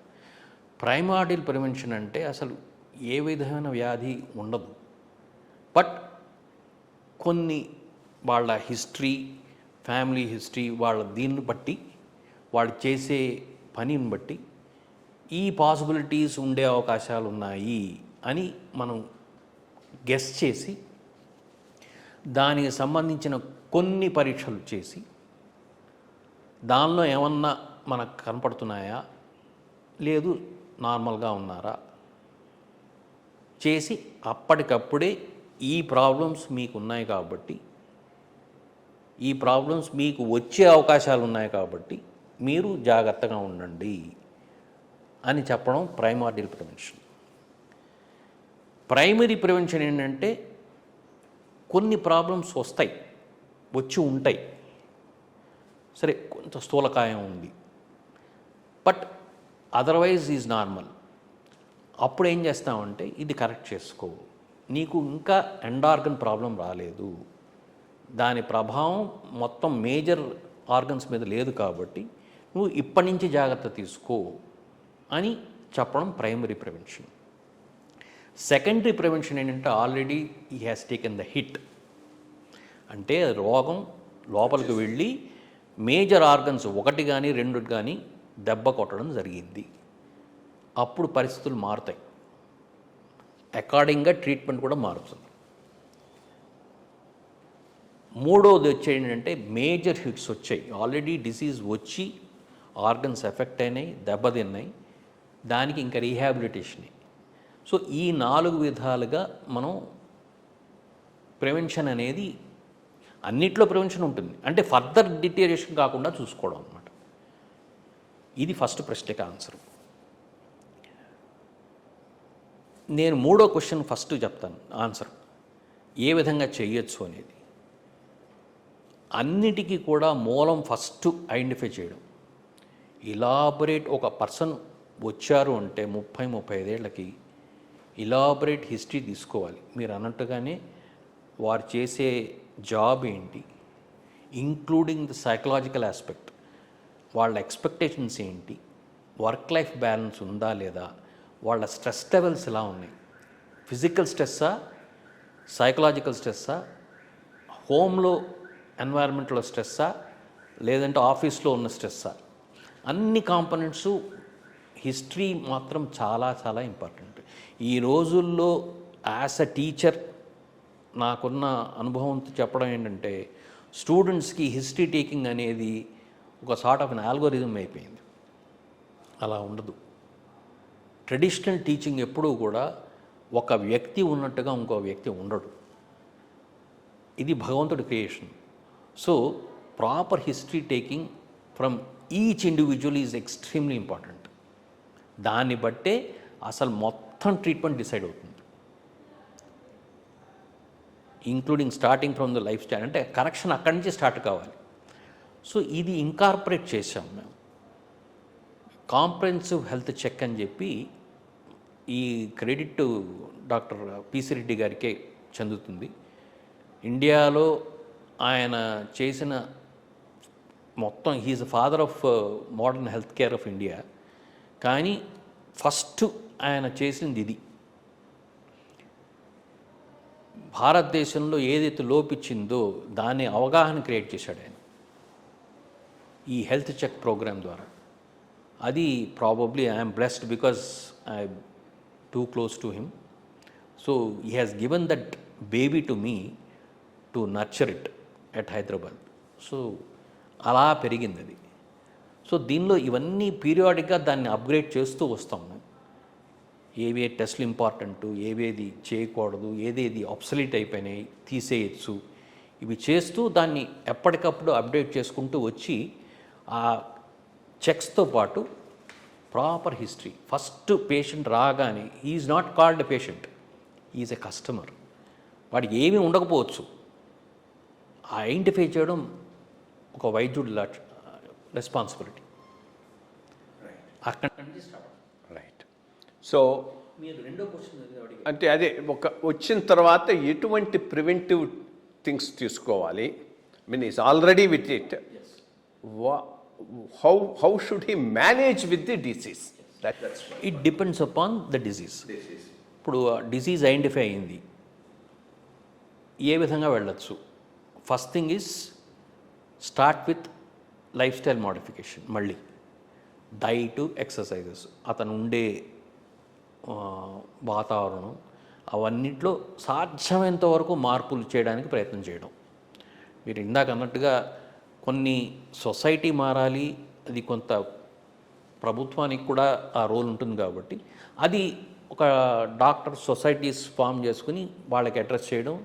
ప్రైమార్డియల్ ప్రివెన్షన్ అంటే అసలు ఏ విధమైన వ్యాధి ఉండదు, బట్ కొన్ని వాళ్ళ హిస్టరీ, ఫ్యామిలీ హిస్టరీ, వాళ్ళ దీన్ని బట్టి, వాళ్ళు చేసే పనిని బట్టి ఈ పాసిబిలిటీస్ ఉండే అవకాశాలు ఉన్నాయి అని మనం గెస్ చేసి దానికి సంబంధించిన కొన్ని పరీక్షలు చేసి దానిలో ఏమన్నా మనకు కనపడుతున్నాయా, లేదు నార్మల్గా ఉన్నారా చేసి అప్పటికప్పుడే ఈ ప్రాబ్లమ్స్ మీకు ఉన్నాయి కాబట్టి, ఈ ప్రాబ్లమ్స్ మీకు వచ్చే అవకాశాలు ఉన్నాయి కాబట్టి మీరు జాగ్రత్తగా ఉండండి అని చెప్పడం ప్రైమార్డియల్ ప్రివెన్షన్. ప్రైమరీ ప్రివెన్షన్ ఏంటంటే కొన్ని ప్రాబ్లమ్స్ వచ్చి ఉంటాయి, సరే కొంత స్థూలకాయం ఉంది, బట్ అదర్వైజ్ ఈజ్ నార్మల్. అప్పుడు ఏం చేస్తామంటే ఇది కరెక్ట్ చేసుకో, నీకు ఇంకా ఎండ్ ఆర్గన్ ప్రాబ్లం రాలేదు, దాని ప్రభావం మొత్తం మేజర్ ఆర్గన్స్ మీద లేదు కాబట్టి నువ్వు ఇప్పటి నుంచి జాగ్రత్త తీసుకో అని చెప్పడం ప్రైమరీ ప్రివెన్షన్. సెకండరీ ప్రివెన్షన్ ఏంటంటే ఆల్రెడీ ఈ హ్యాస్ టేకెన్ ద హిట్, అంటే రోగం లోపలికి వెళ్ళి మేజర్ ఆర్గన్స్ 1 కానీ 2 కానీ దెబ్బ కొట్టడం జరిగింది. అప్పుడు పరిస్థితులు మారుతాయి, అకార్డింగ్గా ట్రీట్మెంట్ కూడా మారుతుంది. మూడోది వచ్చేంటంటే మేజర్ హిట్స్ వచ్చాయి, ఆల్రెడీ డిసీజ్ వచ్చి ఆర్గన్స్ ఎఫెక్ట్ అయినాయి, దెబ్బతిన్నాయి, దానికి ఇంకా రీహాబిలిటేషన్. సో ఈ 4 విధాలుగా మనం ప్రివెన్షన్ అనేది అన్నిట్లో ప్రివెన్షన్ ఉంటుంది, అంటే ఫర్దర్ డిటీరియరేషన్ కాకుండా చూసుకోవడం అనమాట. ఇది ఫస్ట్ ప్రశ్నకి ఆన్సర్. నేను 3వ క్వశ్చన్ ఫస్ట్ చెప్తాను ఆన్సర్, ఏ విధంగా చేయొచ్చు అనేది. అన్నిటికీ కూడా మూలం ఫస్ట్ ఐడెంటిఫై చేయడం. ఇలాబరేట్ ఒక పర్సన్ వచ్చారు అంటే 30-35 ఏళ్ళకి ఇలాబరేట్ హిస్టరీ తీసుకోవాలి. మీరు అన్నట్టుగానే వారు చేసే జాబ్ ఏంటి, ఇంక్లూడింగ్ ద సైకలాజికల్ ఆస్పెక్ట్, వాళ్ళ ఎక్స్పెక్టేషన్స్ ఏంటి, వర్క్ లైఫ్ బ్యాలెన్స్ ఉందా లేదా, వాళ్ళ స్ట్రెస్ లెవెల్స్ ఎలా ఉన్నాయి, ఫిజికల్ స్ట్రెస్సా, సైకలాజికల్ స్ట్రెస్సా, హోమ్లో ఎన్వైరన్మెంట్లో స్ట్రెస్సా, లేదంటే ఆఫీస్లో ఉన్న స్ట్రెస్సా, అన్ని కాంపోనెంట్స్ హిస్టరీ మాత్రం చాలా చాలా ఇంపార్టెంట్. ఈ రోజుల్లో యాజ్ అ టీచర్ నాకున్న అనుభవంతో చెప్పడం ఏంటంటే, స్టూడెంట్స్కి హిస్టరీ టేకింగ్ అనేది ఒక సార్ట్ ఆఫ్ అన్ ఆల్గోరిథం అయిపోయింది. అలా ఉండదు. ట్రెడిషనల్ టీచింగ్ ఎప్పుడూ కూడా ఒక వ్యక్తి ఉన్నట్టుగా ఇంకో వ్యక్తి ఉండడు. ఇది భగవంతుడి creation. So proper history taking from each individual is extremely important. దాన్ని బట్టే అసలు మొత్తం ట్రీట్మెంట్ డిసైడ్ అవుతుంది, including starting from the life style. అంటే కరెక్షన్ అక్కడి నుంచి స్టార్ట్ కావాలి. సో ఇది ఇంకార్పొరేట్ చేసాం మేము. కాంప్రహెన్సివ్ హెల్త్ చెక్ అని చెప్పి, ఈ క్రెడిట్ డాక్టర్ పిసి రెడ్డి గారికే చెందుతుంది. ఇండియాలో ఆయన చేసిన మొత్తం, he is father of modern health care of India. కానీ ఫస్ట్ ఆయన చేసింది ఇది. భారతదేశంలో ఏదైతే లోపించిందో దాన్ని అవగాహన క్రియేట్ చేశాడు ఆయన ఈ హెల్త్ చెక్ ప్రోగ్రామ్ ద్వారా. అది probably I'm blessed because I two close to him. So he has given that baby to me to nurture it at Hyderabad. So అలా పెరిగింది అది. సో దీనిలో ఇవన్నీ పీరియాడిక్గా దాన్ని అప్గ్రేడ్ చేస్తూ వస్తాం. ఏవే టెస్ట్లు ఇంపార్టెంటు, ఏవేది చేయకూడదు, ఏదేది ఆబ్సలీట్ అయిపోయినాయి తీసేయచ్చు, ఇవి చేస్తూ దాన్ని ఎప్పటికప్పుడు అప్డేట్ చేసుకుంటూ వచ్చి ఆ చెక్స్తో పాటు ప్రాపర్ హిస్టరీ. ఫస్ట్ పేషెంట్ రాగానే is not called a patient, is a customer. వాడికి ఏమీ ఉండకపోవచ్చు, ఐడెంటిఫై చేయడం ఒక వైద్యుడి రెస్పాన్సిబిలిటీ. అక్కడి నుంచి స్టార్ట్. రైట్. సో మీరు రెండో క్వశ్చన్ అంటే అదే, ఒక వచ్చిన తర్వాత ఎటువంటి ప్రివెంటివ్ థింగ్స్ తీసుకోవాలి. Mean is already with it, how should he manage with the disease? It depends upon the disease. ఇప్పుడు డిసీజ్ ఐడెంటిఫై అయింది, ఏ విధంగా వెళ్ళచ్చు? First thing is start with life style modification. మళ్ళీ డైటు, ఎక్సర్సైజెస్, అతను ఉండే వాతావరణం, అవన్నిట్లో సాధ్యమైనంత వరకు మార్పులు చేయడానికి ప్రయత్నం చేయడం. మీరు ఇందాక అన్నట్టుగా కొన్ని సొసైటీ మారాలి, అది కొంత ప్రభుత్వానికి కూడా ఆ రోల్ ఉంటుంది కాబట్టి అది ఒక డాక్టర్ సొసైటీస్ ఫామ్ చేసుకుని వాళ్ళకి అడ్రస్ చేయడం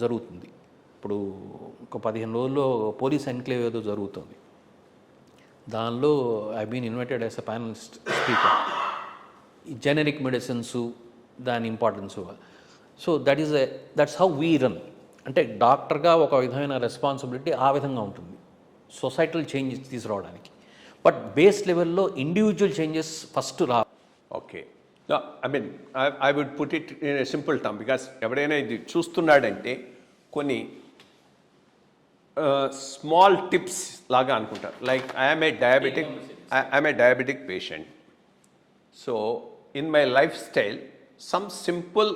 జరుగుతుంది. ఇప్పుడు ఒక 15 రోజుల్లో పోలీస్ ఎన్క్లేవ్ ఏదో జరుగుతుంది, దానిలో I been invited as a panelist speaker. ఈ జెనరిక్ మెడిసిన్స్ దాని importance. So that's how we run. అంటే డాక్టర్గా ఒక విధమైన రెస్పాన్సిబిలిటీ ఆ విధంగా ఉంటుంది సొసైటల్ చేంజెస్ తీసుకురావడానికి. బట్ బేస్ లెవెల్లో ఇండివిజువల్ చేంజెస్ ఫస్ట్ రా. Okay, I mean I would put it in a simple term, because ఎవరైనా ఇది చూస్తున్నాడంటే కొన్ని స్మాల్ టిప్స్ లాగా అనుకుంటారు. Like I'm a diabetic patient. So in my lifestyle some simple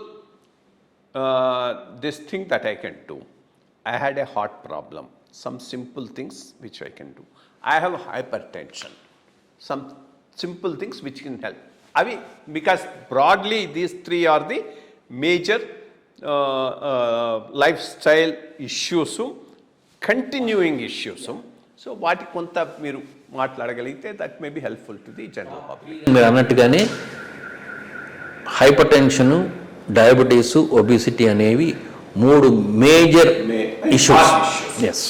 this thing that I can do. I had a heart problem. Some simple things which I can do. I have hypertension. Some simple things which can help. Because broadly these three are the major lifestyle issues, continuing issues. So వాటి కొంత మీరు మాట్లాడగలిగితే that may be helpful to the general public. మీరు అన్నట్టుగానే hyper tension, diabetes, obesity అనేవి 3 major issues. Yes.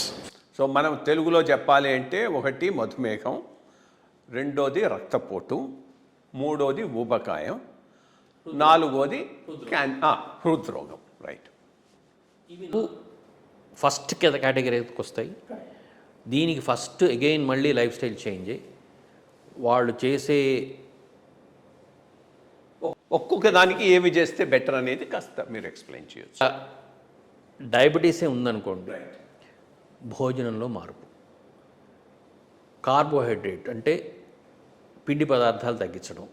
So మనం తెలుగులో చెప్పాలి అంటే ఒకటి మధుమేహం, రెండోది రక్తపోటు, మూడోది ఊబకాయం, నాలుగోది హృద్రోగం. రైట్. ఫస్ట్ కేటగిరీకి వస్తాయి. దీనికి ఫస్ట్ అగైన్ మళ్ళీ లైఫ్ స్టైల్ చేంజ్ వాళ్ళు చేసే ఒక్కొక్క దానికి ఏమి చేస్తే బెటర్ అనేది కాస్త మీరు ఎక్స్ప్లెయిన్ చేయొచ్చు. డయాబెటీసే ఉందనుకోండి, భోజనంలో మార్పు, కార్బోహైడ్రేట్ అంటే పిండి పదార్థాలు తగ్గించడం.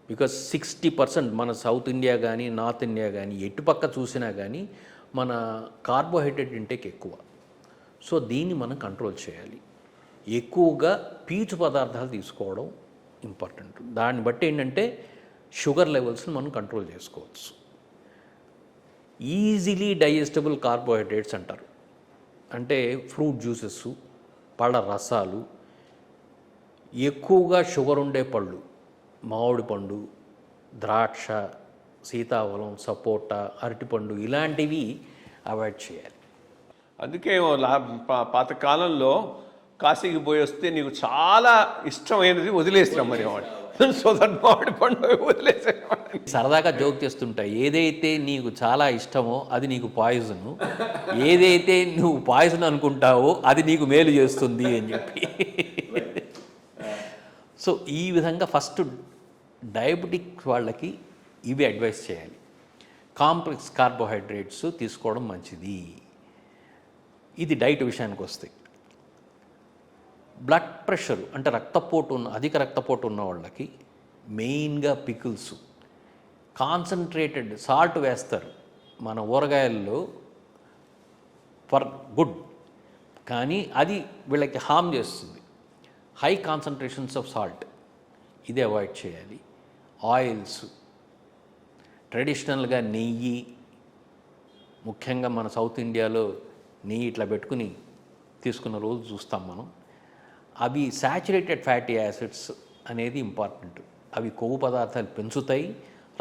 బికాజ్ 60% మన సౌత్ ఇండియా కానీ నార్త్ ఇండియా కానీ ఎటుపక్క చూసినా కానీ మన కార్బోహైడ్రేట్ ఇంటేక్ ఎక్కువ. సో దీన్ని మనం కంట్రోల్ చేయాలి. ఎక్కువగా పీచు పదార్థాలు తీసుకోవడం ఇంపార్టెంట్. దాన్ని బట్టి ఏంటంటే షుగర్ లెవెల్స్ని మనం కంట్రోల్ చేసుకోవచ్చు. ఈజీలీ డైజెస్టబుల్ కార్బోహైడ్రేట్స్ అంటారు. అంటే ఫ్రూట్ జ్యూసెస్, పళ్ళ రసాలు, ఎక్కువగా షుగర్ ఉండే పళ్ళు, మామిడి పండు, ద్రాక్ష, సీతాఫలం, సపోటా, అరటిపండు ఇలాంటివి అవాయిడ్ చేయాలి. అందుకే పాతకాలంలో కాశీకి పోయి వస్తే నీకు చాలా ఇష్టమైనది వదిలేస్తాం మరి వాడు. సో దట్ మామిడి పండు వదిలేసేవాడు. సరదాగా జోక్ చేస్తుంటాయి, ఏదైతే నీకు చాలా ఇష్టమో అది నీకు పాయిజన్, ఏదైతే నువ్వు పాయిజన్ అనుకుంటావో అది నీకు మేలు చేస్తుంది అని చెప్పి. సో ఈ విధంగా ఫస్ట్ డయాబెటిక్ వాళ్ళకి ఇవి అడ్వైస్ చేయాలి. కాంప్లెక్స్ కార్బోహైడ్రేట్స్ తీసుకోవడం మంచిది. ఇది డైట్ విషయానికి వస్తాయి. బ్లడ్ ప్రెషర్ అంటే అధిక రక్తపోటు ఉన్న వాళ్ళకి మెయిన్గా పికిల్స్, కాన్సన్ట్రేటెడ్ సాల్ట్ వేస్తారు మన ఊరగాయల్లో ఫర్ గుడ్, కానీ అది వీళ్ళకి హామ్ చేస్తుంది. హై కాన్సన్ట్రేషన్స్ ఆఫ్ సాల్ట్ ఇది అవాయిడ్ చేయాలి. ఆయిల్స్, ట్రెడిషనల్గా నెయ్యి, ముఖ్యంగా మన సౌత్ ఇండియాలో నెయ్యి ఇట్లా పెట్టుకుని తీసుకున్న రోజు చూస్తాం మనం. అవి శాచురేటెడ్ ఫ్యాటీ యాసిడ్స్ అనేది ఇంపార్టెంట్. అవి కొవ్వు పదార్థాలు పెంచుతాయి,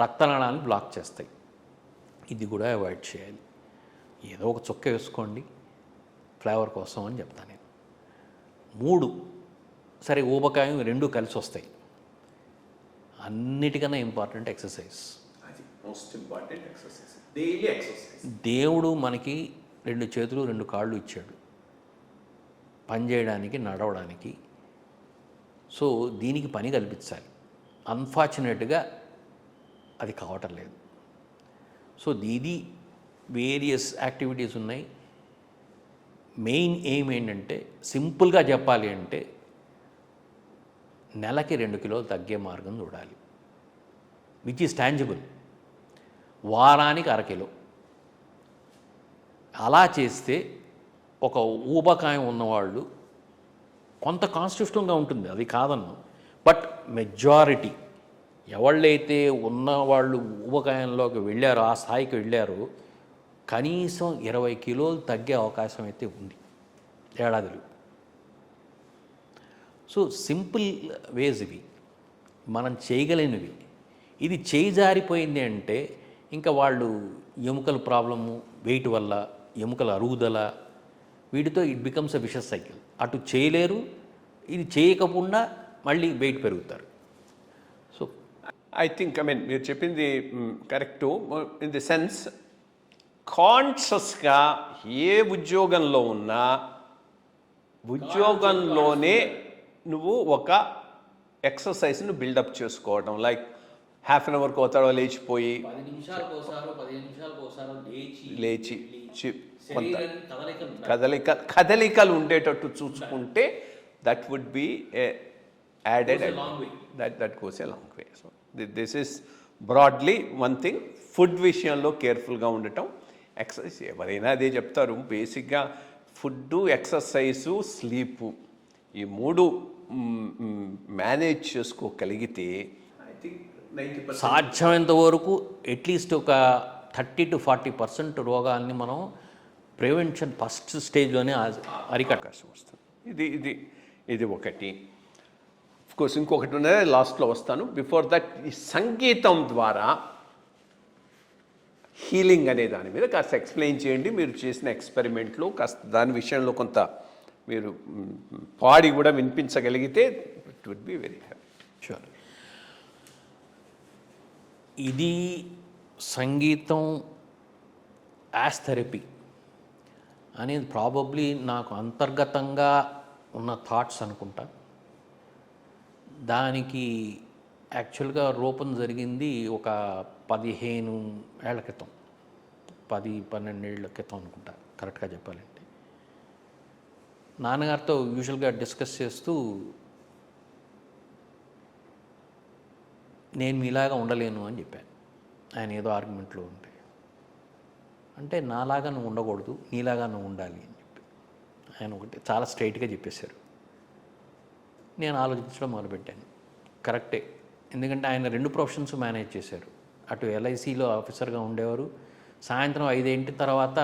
రక్తనాళాలను బ్లాక్ చేస్తాయి. ఇది కూడా అవాయిడ్ చేయాలి. ఏదో ఒక చుక్క వేసుకోండి ఫ్లేవర్ కోసం అని చెప్తాను నేను. 3 సరే ఊబకాయం 2 కలిసి వస్తాయి. అన్నిటికన్నా ఇంపార్టెంట్ ఎక్సర్సైజ్. దేవుడు మనకి 2 చేతులు 2 కాళ్ళు ఇచ్చాడు పనిచేయడానికి, నడవడానికి. సో దీనికి పని కల్పించాలి. అన్ఫార్చునేట్గా అది కావటం లేదు. సో ఇది వేరియస్ యాక్టివిటీస్ ఉన్నాయి. మెయిన్ ఎయిమ్ ఏంటంటే సింపుల్గా చెప్పాలి అంటే నెలకి 2 కిలోలు తగ్గే మార్గం చూడాలి, విచ్ ఈజ్ టాంజిబుల్. వారానికి 1/2 కిలో అలా చేస్తే ఒక ఊబకాయం ఉన్నవాళ్ళు కొంత కాన్స్టిట్యూషనల్గా ఉంటుంది, అది కాదన్ను. బట్ మెజారిటీ ఎవళ్ళైతే ఉన్నవాళ్ళు ఊబకాయంలోకి వెళ్ళారో, ఆ స్థాయికి వెళ్ళారో, కనీసం 20 కిలోలు తగ్గే అవకాశం అయితే ఉంది ఏడాదిలో. సో సింపుల్ వేస్ ఇవి, మనం చేయగలిగినవి. ఇది చేయి జారిపోయింది అంటే ఇంకా వాళ్ళు ఎముకల ప్రాబ్లము, వెయిట్ వల్ల ఎముకల అరుగుదల, వీటితో it becomes a wishes cycle. అటు చేయలేరు, ఇది చేయకుండా మళ్ళీ వెయిట్ పెరుగుతారు. సో ఐ థింక్ మీరు చెప్పింది కరెక్టు. ఇన్ ది సెన్స్ కాన్షియస్గా ఏ ఉద్యోగంలో ఉన్నా ఉద్యోగంలోనే నువ్వు ఒక ఎక్సర్సైజ్ను బిల్డప్ చేసుకోవడం. లైక్ హాఫ్ అన్ అవర్కి ఒకసారో లేచిపోయి 10 నిమిషాలకోసారో లేచి కొంత కదలికలు ఉండేటట్టు చూసుకుంటే that would be added, that goes a long way. So this is broadly one thing. Food విషయంలో కేర్ఫుల్గా ఉండటం, ఎక్సర్సైజ్ ఎవరైనా అదే చెప్తారు. బేసిక్గా ఫుడ్డు, ఎక్సర్సైజు, స్లీపు ఈ 3 మేనేజ్ చేసుకోగలిగితే ఐ థింక్ 90% సాధ్యమైనంత వరకు అట్లీస్ట్ ఒక 30 to 40% రోగాల్ని మనం ప్రివెన్షన్ ఫస్ట్ స్టేజ్లోనే అరికట్టాల్సి వస్తుంది. ఇది ఒకటి. కోర్స్ ఇంకొకటి ఉన్నది, లాస్ట్లో వస్తాను. బిఫోర్ దట్, ఈ సంగీతం ద్వారా హీలింగ్ అనే దాని మీద కాస్త ఎక్స్ప్లెయిన్ చేయండి. మీరు చేసిన ఎక్స్పెరిమెంట్లో కాస్త దాని విషయంలో కొంత మీరు పాడి కూడా వినిపించగలిగితే it would be very happy. Sure. ఇది సంగీతం యాజ్ థెరపీ అనేది ప్రాబబ్లీ నాకు అంతర్గతంగా ఉన్న థాట్స్ అనుకుంటా. దానికి యాక్చువల్గా రూపం జరిగింది ఒక 15 ఏళ్ల క్రితం, 10-12 ఏళ్ల క్రితం అనుకుంటా కరెక్ట్గా చెప్పాలంటే. నాన్నగారితో యూజువల్గా డిస్కస్ చేస్తూ, నేను మీలాగా ఉండలేను అని చెప్పాను. ఆయన ఏదో ఆర్గ్యుమెంట్లో ఉంటే, అంటే నాలాగా నువ్వు ఉండకూడదు, నీలాగా నువ్వు ఉండాలి అని చెప్పి ఆయన ఒకటి చాలా స్ట్రైట్గా చెప్పేశారు. నేను ఆలోచించడం మొదలుపెట్టాను. కరెక్టే, ఎందుకంటే ఆయన 2 ప్రొఫెషన్స్ మేనేజ్ చేశారు. అటు ఎల్ఐసిలో ఆఫీసర్గా ఉండేవారు, సాయంత్రం 5 తర్వాత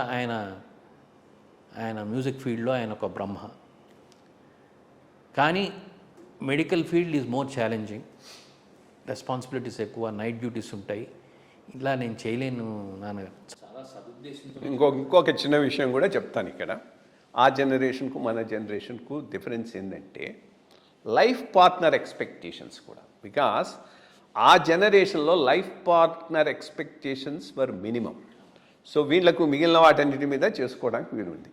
ఆయన మ్యూజిక్ ఫీల్డ్లో ఆయన ఒక బ్రహ్మ. కానీ medical field is more challenging, responsibilities ఎక్కువ, నైట్ డ్యూటీస్ ఉంటాయి. ఇలా నేను చేయలేను నాన్నగారు. చాలా సదుద్దేశంతో ఇంకొక చిన్న విషయం కూడా చెప్తాను ఇక్కడ. ఆ జనరేషన్కు మన జనరేషన్కు డిఫరెన్స్ ఏంటంటే లైఫ్ పార్ట్నర్ ఎక్స్పెక్టేషన్స్ కూడా. బికాస్ ఆ జనరేషన్లో లైఫ్ పార్ట్నర్ ఎక్స్పెక్టేషన్స్ వర్ మినిమం. సో వీళ్ళకు మిగిలిన వాటన్నిటి మీద చేసుకోవడానికి వీలుంది.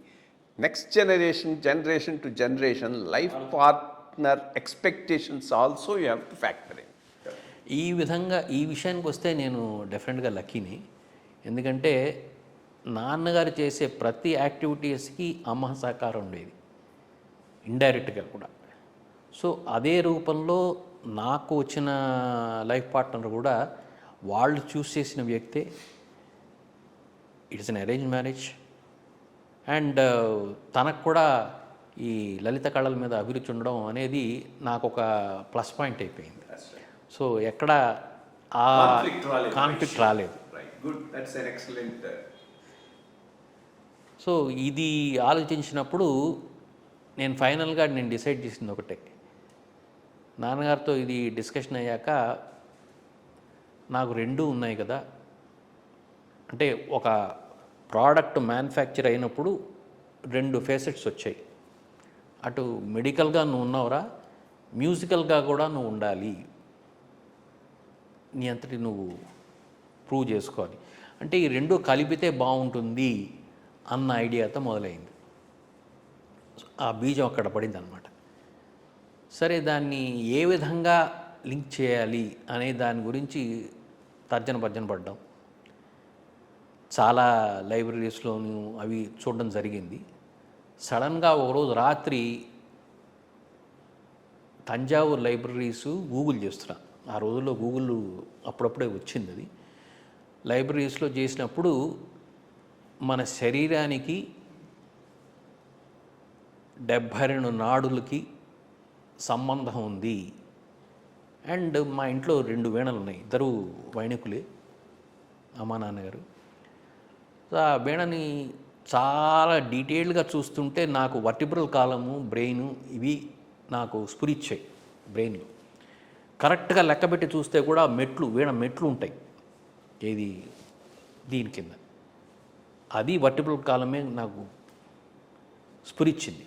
Next generation to generation life partner expectations also you have to factor in. ఈ విధంగా ఈ విషయానికి వస్తే నేను డెఫినెట్గా లక్కీని. ఎందుకంటే నాన్నగారు చేసే ప్రతి యాక్టివిటీస్కి అమ్మ సహకారం ఉండేది, ఇండైరెక్ట్గా కూడా. సో అదే రూపంలో నాకు వచ్చిన లైఫ్ పార్ట్నర్ కూడా వాళ్ళు చూస్ చేసిన వ్యక్తే. It's an arrange marriage. And తనకు కూడా ఈ లలిత కళల మీద అభిరుచి ఉండడం అనేది నాకు ఒక ప్లస్ పాయింట్ అయిపోయింది. సో ఎక్కడ ఆ కాన్ఫ్లిక్ట్ రాలేదు. సో ఇది ఆలోచించినప్పుడు నేను ఫైనల్గా డిసైడ్ చేసింది ఒకటే. నాన్నగారితో ఇది డిస్కషన్ అయ్యాక నాకు 2 ఉన్నాయి కదా, అంటే ఒక ప్రోడక్ట్ మ్యానుఫ్యాక్చర్ అయినప్పుడు 2 ఫేసెట్స్ వచ్చాయి. అటు మెడికల్గా నువ్వు ఉన్నావురా, మ్యూజికల్గా కూడా నువ్వు ఉండాలి, నీ అంతటి నువ్వు ప్రూవ్ చేసుకోవాలి. అంటే ఈ 2 కలిపితే బాగుంటుంది అన్న ఐడియాతో మొదలైంది. ఆ బీజం అక్కడ పడింది అనమాట. సరే, దాన్ని ఏ విధంగా లింక్ చేయాలి అనే దాని గురించి తర్జన పడ్డాం. చాలా లైబ్రరీస్లోనూ అవి చూడడం జరిగింది. సడన్గా ఒకరోజు రాత్రి తంజావూరు లైబ్రరీస్ గూగుల్ చేస్తున్నా. ఆ రోజుల్లో గూగుల్ అప్పుడప్పుడే వచ్చింది. అది లైబ్రరీస్లో చేసినప్పుడు మన శరీరానికి 72 నాడులకి సంబంధం ఉంది. అండ్ మా ఇంట్లో 2 వీణలు ఉన్నాయి, ఇద్దరు వైణికులే, అమ్మా నాన్నగారు. ఆ వీణని చాలా డీటెయిల్డ్గా చూస్తుంటే నాకు వర్టిబ్రల్ కాలము, బ్రెయిన్ ఇవి నాకు స్ఫురిచ్చాయి బ్రెయిన్లో. కరెక్ట్గా లెక్కబెట్టి చూస్తే కూడా వీణ మెట్లు ఉంటాయి ఏది దీని కింద. అది వర్టిబ్రల్ కాలమే నాకు స్ఫురిచ్చింది.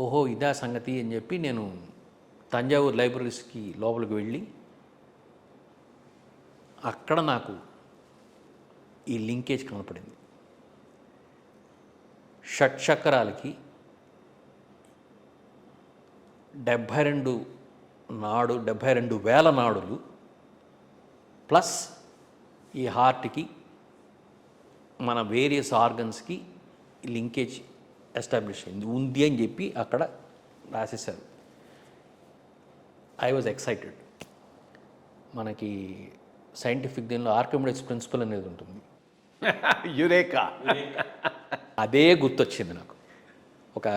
ఓహో ఇదా సంగతి అని చెప్పి నేను తంజావూరు లైబ్రరీస్కి లోపలికి వెళ్ళి అక్కడ నాకు ఈ లింకేజ్ కనపడింది. షట్చక్రాలకి 72,000 నాడులు ప్లస్ ఈ హార్ట్కి, మన వేరియస్ ఆర్గన్స్కి లింకేజ్ ఎస్టాబ్లిష్ అయింది ఉంది అని చెప్పి అక్కడ రాసేశారు. I was excited. మనకి సైంటిఫిక్ దీనిలో ఆర్కిమిడిస్ ప్రిన్సిపల్ అనేది ఉంటుంది, యురేకా. అదే గుర్తొచ్చింది నాకు. ఒక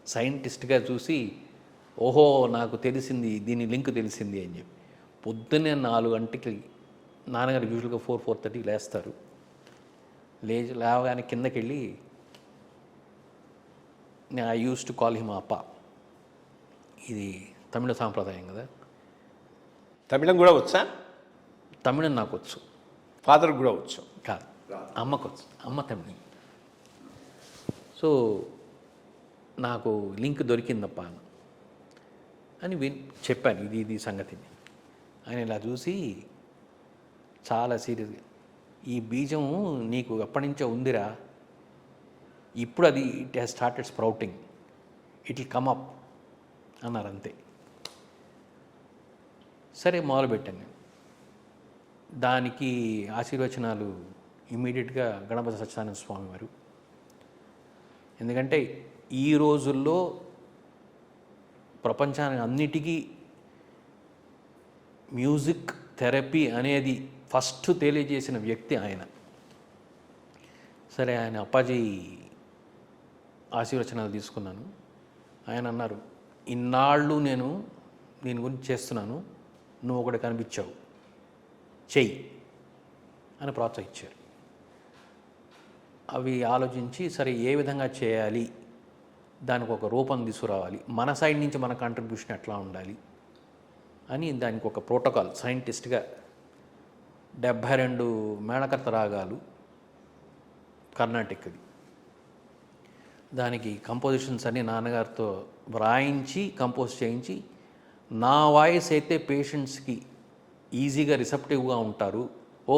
సైంటిస్ట్గా చూసి ఓహో నాకు తెలిసింది, దీని లింక్ తెలిసింది అని చెప్పి. పొద్దున్నే 4 గంటలకి నాన్నగారు యూజువల్గా 4-4:30 లేస్తారు. లేవగానే కిందకి వెళ్ళి, I use to call him అప్ప, ఇది తమిళ సాంప్రదాయం కదా. తమిళం కూడా వచ్చా? తమిళం నాకు వచ్చు, ఫాదర్ కూడా వచ్చు. కాదు అమ్మకు వచ్చు, అమ్మ తమిళం. సో నాకు లింక్ దొరికిందప్ప అని చెప్పాను, ఇది సంగతిని. ఆయన ఇలా చూసి చాలా సీరియస్గా, ఈ బీజం నీకు ఎప్పటి నుంచో ఉందిరా, ఇప్పుడు అది it has started sprouting, it will come up అన్నారు అంతే. సరే మొదలుపెట్టాను నేను. దానికి ఆశీర్వచనాలు ఇమ్మీడియట్గా గణపతి సత్యనారాయణ స్వామి వారు. ఎందుకంటే ఈ రోజుల్లో ప్రపంచానికి అన్నిటికీ మ్యూజిక్ థెరపీ అనేది ఫస్ట్ తెలియజేసిన వ్యక్తి ఆయన. సరే ఆయన అప్పాజీ ఆశీర్వచనాలు తీసుకున్నాను. ఆయన అన్నారు, ఇన్నాళ్ళు నేను దీని గురించి చేస్తున్నాను, నువ్వు ఒకటి కనిపించావు, చెయ్యి అని ప్రోత్సహించారు. అవి ఆలోచించి సరే ఏ విధంగా చేయాలి, దానికి ఒక రూపం తీసుకురావాలి, మన సైడ్ నుంచి మన కంట్రిబ్యూషన్ ఎట్లా ఉండాలి అని దానికి ఒక ప్రోటోకాల్ సైంటిస్ట్గా 72 మేళకర్త రాగాలు కర్ణాటిక్ది, దానికి కంపోజిషన్స్ అన్ని నాన్నగారితో వ్రాయించి కంపోజ్ చేయించి, నా వాయిస్ అయితే పేషెంట్స్కి ఈజీగా రిసెప్టివ్గా ఉంటారు, ఓ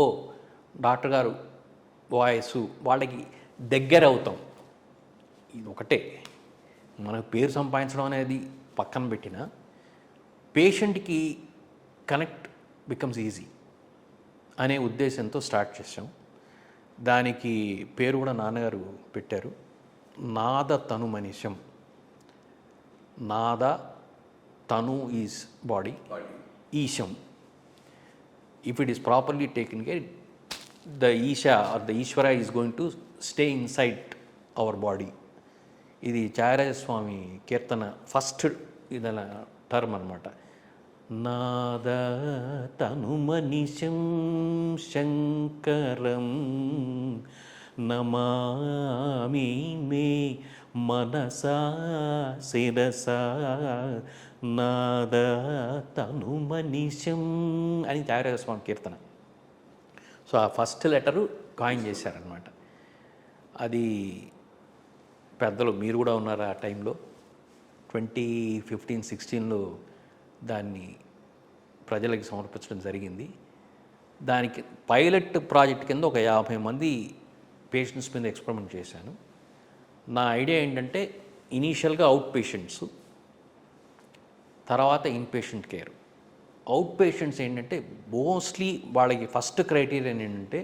డాక్టర్ గారు వాయిస్ వాళ్ళకి దగ్గర అవుతాం. ఇది ఒకటే, మనకు పేరు సంపాదించడం అనేది పక్కన పెట్టిన పేషెంట్కి కనెక్ట్ బికమ్స్ ఈజీ అనే ఉద్దేశంతో స్టార్ట్ చేసాం. దానికి పేరు కూడా నాన్నగారు పెట్టారు, నాద తను మనిషం. నాద తను ఈజ్ బాడీ, ఈశం. If it is properly taken care, the Isha or the Ishwara is going to stay inside our body. ఇది త్యాగరాజస్వామి కీర్తన ఫస్ట్ ఇదన టర్మ్ అనమాట. నాద తనుమనిశం శంకరం నమామి మే మనసా శిరసా నాద తనుమనిశం అని త్యాగరాజస్వామి కీర్తన. సో ఆ ఫస్ట్ లెటరు కాయిన్ చేశారనమాట. అది పెద్దలు మీరు కూడా ఉన్నారు ఆ టైంలో, 2015-16లో దాన్ని ప్రజలకి సమర్పించడం జరిగింది. దానికి పైలట్ ప్రాజెక్ట్ కింద ఒక 50 మంది పేషెంట్స్ మీద ఎక్స్పెరిమెంట్ చేశాను. నా ఐడియా ఏంటంటే ఇనీషియల్గా అవుట్ పేషెంట్స్, తర్వాత in patient care. Out patients ఏంటంటే మోస్ట్లీ వాళ్ళకి ఫస్ట్ క్రైటీరియా ఏంటంటే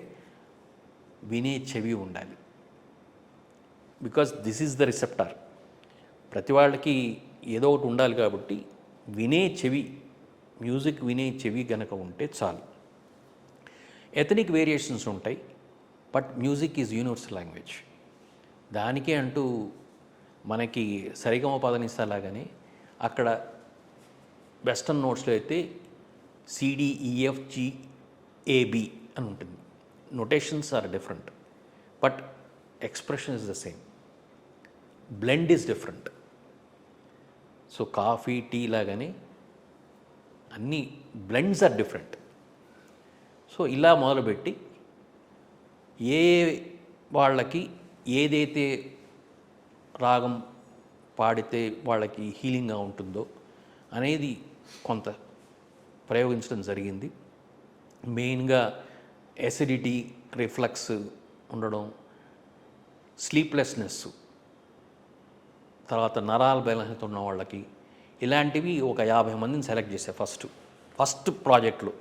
వినే చెవి ఉండాలి. Because this is the receptor. ప్రతి వాళ్ళకి ఏదో ఒకటి ఉండాలి కాబట్టి వినే చెవి, మ్యూజిక్ వినే చెవి గనక ఉంటే చాలు. ఎథనిక్ వేరియేషన్స్ ఉంటాయి, but music is universal language. దానికే అంటూ మనకి సరిగమ పదనిస్తలాగానే అక్కడ వెస్టర్న్ నోట్స్లో అయితే CDEFGAB అని ఉంటుంది. Notations are different, but expression is the same. Blend is different. So coffee, tea లాగానే అన్ని బ్లెండ్స్ ఆర్ డిఫరెంట్. సో ఇలా మొదలుపెట్టి ఏ వాళ్ళకి ఏదైతే రాగం పాడితే వాళ్ళకి హీలింగ్గా ఉంటుందో అనేది కొంత ప్రయోగించడం జరిగింది. మెయిన్గా ఎసిడిటీ, రిఫ్లక్స్ ఉండడం, స్లీప్లెస్నెస్, తర్వాత నరాల బలహీనత ఉన్న వాళ్ళకి, ఇలాంటివి ఒక 50 మందిని సెలెక్ట్ చేశారు ఫస్ట్ ప్రాజెక్ట్లో.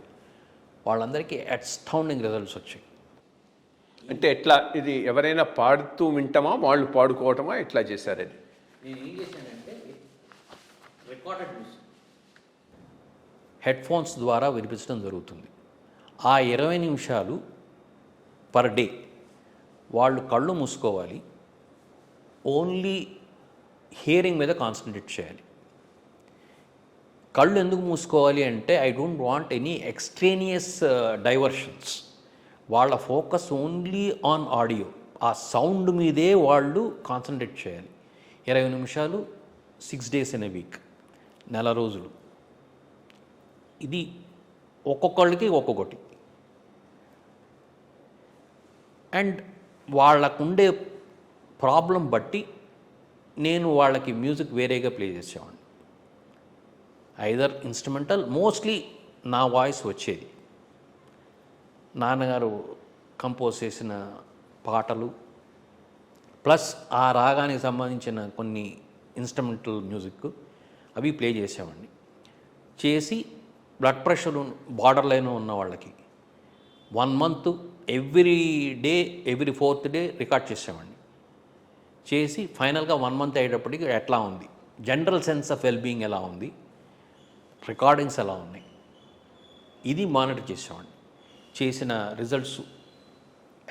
వాళ్ళందరికీ అస్టౌండింగ్ రిజల్ట్స్ వచ్చాయి. అంటే ఎట్లా, ఇది ఎవరైనా పాడుతూ వింటామా, వాళ్ళు పాడుకోవటమా, ఎట్లా చేశారు అది? నేను ఏం చేశానంటే రికార్డెడ్ మ్యూజిక్ హెడ్ ఫోన్స్ ద్వారా వినిపించడం జరుగుతుంది. ఆ 20 నిమిషాలు పర్ డే వాళ్ళు కళ్ళు మూసుకోవాలి, ఓన్లీ హియరింగ్ మీద కాన్సన్ట్రేట్ చేయాలి. కళ్ళు ఎందుకు మూసుకోవాలి అంటే I don't want any extraneous diversions. వాళ్ళ ఫోకస్ ఓన్లీ ఆన్ ఆడియో, ఆ సౌండ్ మీదే వాళ్ళు కాన్సన్ట్రేట్ చేయాలి. 20 నిమిషాలు 6 days in a week. నెల రోజులు. ఇది ఒక్కొక్కళ్ళకి ఒక్కొక్కటి. అండ్ వాళ్ళకుండే ప్రాబ్లం బట్టి నేను వాళ్ళకి మ్యూజిక్ వేరేగా ప్లే చేసేవాడిని. ఐదర్ ఇన్స్ట్రుమెంటల్, మోస్ట్లీ నా వాయిస్ వచ్చేది. నాన్నగారు కంపోజ్ చేసిన పాటలు ప్లస్ ఆ రాగానికి సంబంధించిన కొన్ని ఇన్స్ట్రుమెంటల్ మ్యూజిక్ అవి ప్లే చేసేవాడిని. చేసి బ్లడ్ ప్రెషర్ బార్డర్ లైన్ ఉన్న వాళ్ళకి 1 month every day, every 4th day record చేసేవాడిని. చేసి ఫైనల్గా 1 month అయ్యేటప్పటికి ఎట్లా ఉంది, జనరల్ సెన్స్ ఆఫ్ వెల్బీయింగ్ ఎలా ఉంది, రికార్డింగ్స్ ఎలా ఉన్నాయి, ఇది మానిటర్ చేసేవాడిని. చేసిన రిజల్ట్స్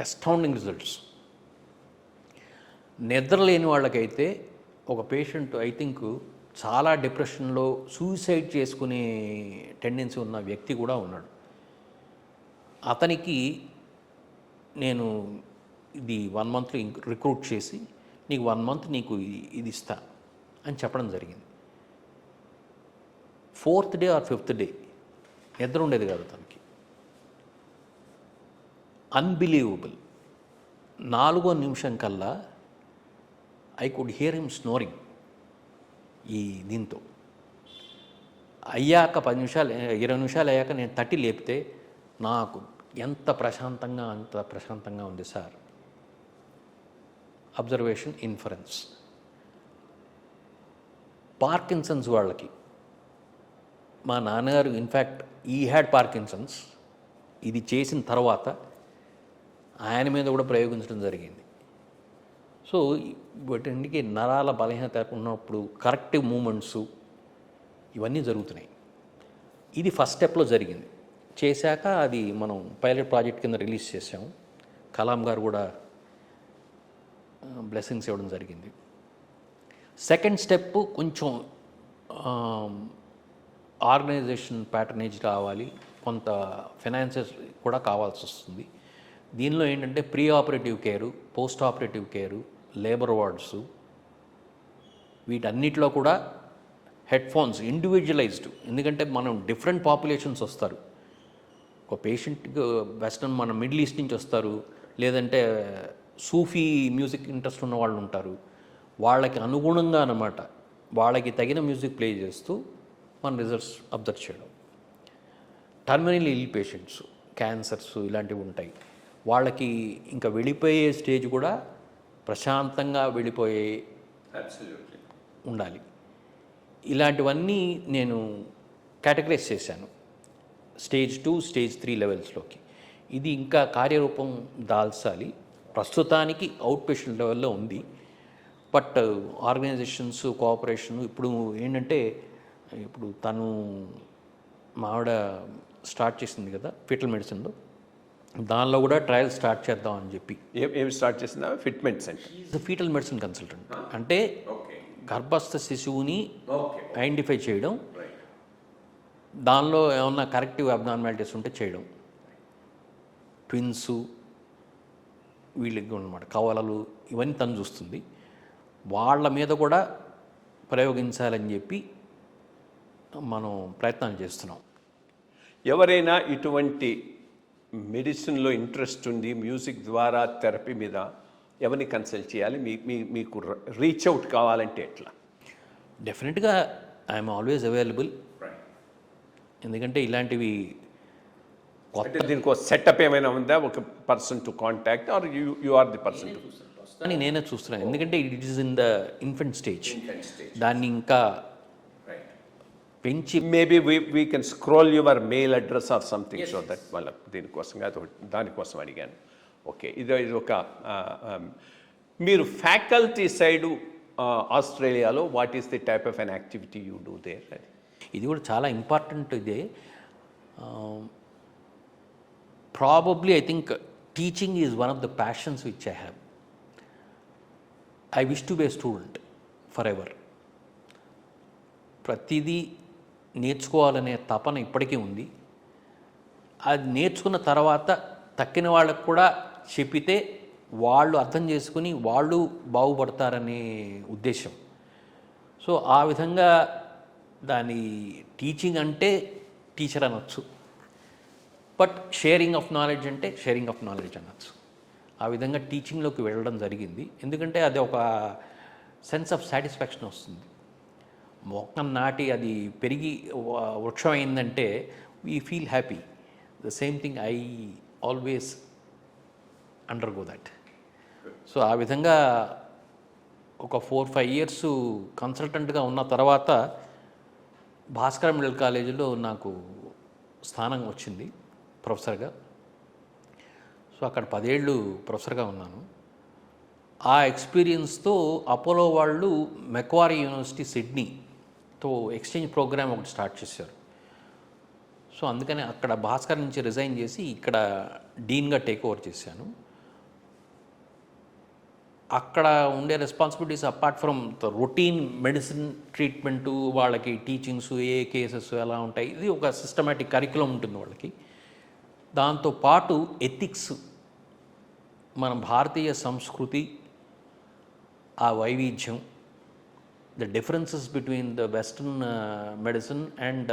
అస్టౌండింగ్ రిజల్ట్స్. నిద్ర లేని వాళ్ళకైతే ఒక పేషెంట్ ఐ థింక్ చాలా డిప్రెషన్లో సూసైడ్ చేసుకునే టెండెన్సీ ఉన్న వ్యక్తి కూడా ఉన్నాడు. అతనికి నేను ఇది 1 month రిక్రూట్ చేసి నీకు 1 month నీకు ఇది ఇస్తా అని చెప్పడం జరిగింది. 4th day or 5th day నిద్ర ఉండేది కాదు తనకి. అన్బిలీవబుల్. 4వ నిమిషం కల్లా I could hear him snoring. ఈ దీంతో అయ్యాక 10 నిమిషాలు 20 నిమిషాలు అయ్యాక నేను తట్టి లేపితే నాకు అంత ప్రశాంతంగా ఉంది సార్. Observation, inference. పార్కిన్సన్స్ వాళ్ళకి మా నాన్నగారు ఇన్ఫ్యాక్ట్ హ్యాడ్ పార్కిన్సన్స్. ఇది చేసిన తర్వాత ఆయన మీద కూడా ప్రయోగించడం జరిగింది. సో వీటికి నరాల బలహీనత ఉన్నప్పుడు కరెక్టివ్ మూమెంట్స్ ఇవన్నీ జరుగుతున్నాయి. ఇది ఫస్ట్ స్టెప్లో జరిగింది. చేశాక అది మనం పైలట్ ప్రాజెక్ట్ కింద రిలీజ్ చేసాము. కలాం గారు కూడా బ్లెస్సింగ్స్ ఇవ్వడం జరిగింది. సెకండ్ స్టెప్ కొంచెం ఆర్గనైజేషన్ ప్యాటర్నేజ్ రావాలి, కొంత ఫైనాన్సెస్ కూడా కావాల్సి వస్తుంది. దీనిలో ఏంటంటే pre operative care, post operative care, labour wards, వీటన్నిటిలో కూడా హెడ్ఫోన్స్ ఇండివిజువలైజ్డ్. ఎందుకంటే మనం డిఫరెంట్ పాపులేషన్స్ వస్తారు. ఒక పేషెంట్కి వెస్టర్న్, మన మిడిల్ ఈస్ట్ నుంచి వస్తారు, లేదంటే సూఫీ మ్యూజిక్ ఇంట్రెస్ట్ ఉన్న వాళ్ళు ఉంటారు. వాళ్ళకి అనుగుణంగా అన్నమాట, వాళ్ళకి తగిన మ్యూజిక్ ప్లే చేస్తూ మన రిజల్ట్స్ అబ్జర్వ్ చేయడం. టర్మినల్ ఇల్ పేషెంట్స్, క్యాన్సర్స్ ఇలాంటివి ఉంటాయి. వాళ్ళకి ఇంకా వెళ్ళిపోయే స్టేజ్ కూడా ప్రశాంతంగా వెళ్ళిపోయే ఉండాలి. ఇలాంటివన్నీ నేను కేటగరైజ్ చేశాను స్టేజ్ 2, స్టేజ్ 3 లెవెల్స్లోకి. ఇది ఇంకా కార్యరూపం దాల్చాలి. ప్రస్తుతానికి అవుట్ పేషెంట్ లెవెల్లో ఉంది. బట్ ఆర్గనైజేషన్స్, కోఆపరేషన్ ఇప్పుడు ఏంటంటే, ఇప్పుడు తను మావిడ స్టార్ట్ చేసింది కదా ఫీటల్ మెడిసిన్లో, దానిలో కూడా ట్రయల్ స్టార్ట్ చేద్దాం అని చెప్పి. ఏమి స్టార్ట్ చేసిందా? Fitment centre. Is fetal medicine consultant. అంటే గర్భస్థ శిశువుని ఐడెంటిఫై చేయడం, దానిలో ఏమన్నా కరెక్టివ్ అబ్నార్మాలిటీస్ ఉంటే చేయడం, ట్విన్స్ వీళ్ళకి అనమాట, కవలలు, ఇవన్నీ తను చూస్తుంది. వాళ్ళ మీద కూడా ప్రయోగించాలని చెప్పి మనం ప్రయత్నాలు చేస్తున్నాం. ఎవరైనా ఇటువంటి మెడిసిన్లో ఇంట్రెస్ట్ ఉంది, మ్యూజిక్ ద్వారా థెరపీ మీద ఎవరిని కన్సల్ట్ చేయాలి? మీకు రీచ్ అవుట్ కావాలంటే ఎట్లా? డెఫినెట్గా ఐఎమ్ ఆల్వేస్ అవైలబుల్. ఎందుకంటే ఇలాంటివి కొత్త, దీనికి సెటప్ ఏమైనా ఉందా? ఒక person to contact or you are the person to? అని నేనే చూస్తున్నాను. ఎందుకంటే it is in the infant stage. దాన్ని ఇంకా పెంచి maybe we can scroll your mail address or something, so that వాళ్ళ దీనికోసం దానికోసం అడిగాను. ఓకే, ఇది ఒక మీరు ఫ్యాకల్టీ సైడు ఆస్ట్రేలియాలో what is the type of an activity you do there? ఇది కూడా చాలా ఇంపార్టెంట్. ఇదే probably I think teaching is one of the passions which I have. I wish to be A student for ever. ప్రతిదీ నేర్చుకోవాలనే తపన ఇప్పటికీ ఉంది. అది నేర్చుకున్న తర్వాత తక్కిన వాళ్ళకు కూడా చెప్పితే వాళ్ళు అర్థం చేసుకుని వాళ్ళు బాగుపడతారనే ఉద్దేశం. సో ఆ విధంగా దాని టీచింగ్ అంటే టీచర్ అనొచ్చు, బట్ షేరింగ్ ఆఫ్ నాలెడ్జ్ అంటే షేరింగ్ ఆఫ్ నాలెడ్జ్ అనొచ్చు. ఆ విధంగా టీచింగ్లోకి వెళ్ళడం జరిగింది. ఎందుకంటే అది ఒక సెన్స్ ఆఫ్ సాటిస్ఫాక్షన్ వస్తుంది. మొక్క నాటి అది పెరిగి వృక్షం అయిందంటే we feel happy. The same thing I always undergo that. So ఆ విధంగా ఒక 4-5 ఇయర్స్ కన్సల్టెంట్గా ఉన్న తర్వాత భాస్కర్ మిడిల్ కాలేజీలో నాకు స్థానం వచ్చింది ప్రొఫెసర్గా. సో అక్కడ 10 ఏళ్ళు ప్రొఫెసర్గా ఉన్నాను. ఆ ఎక్స్పీరియన్స్తో అపోలో వాళ్ళు మెక్వారీ యూనివర్సిటీ సిడ్నీతో ఎక్స్చేంజ్ ప్రోగ్రామ్ ఒకటి స్టార్ట్ చేశారు. సో అందుకని అక్కడ భాస్కర్ నుంచి రిజైన్ చేసి ఇక్కడ డీన్గా టేక్ ఓవర్ చేశాను. అక్కడ ఉండే responsibilities apart from the routine medicine treatment, వాళ్ళకి టీచింగ్స్, ఏ కేసెస్ ఎలా ఉంటాయి, ఇది ఒక సిస్టమేటిక్ కరికులం ఉంటుంది వాళ్ళకి. దాంతోపాటు ఎథిక్స్, మన భారతీయ సంస్కృతి, ఆ వైవిధ్యం, the differences between the western medicine and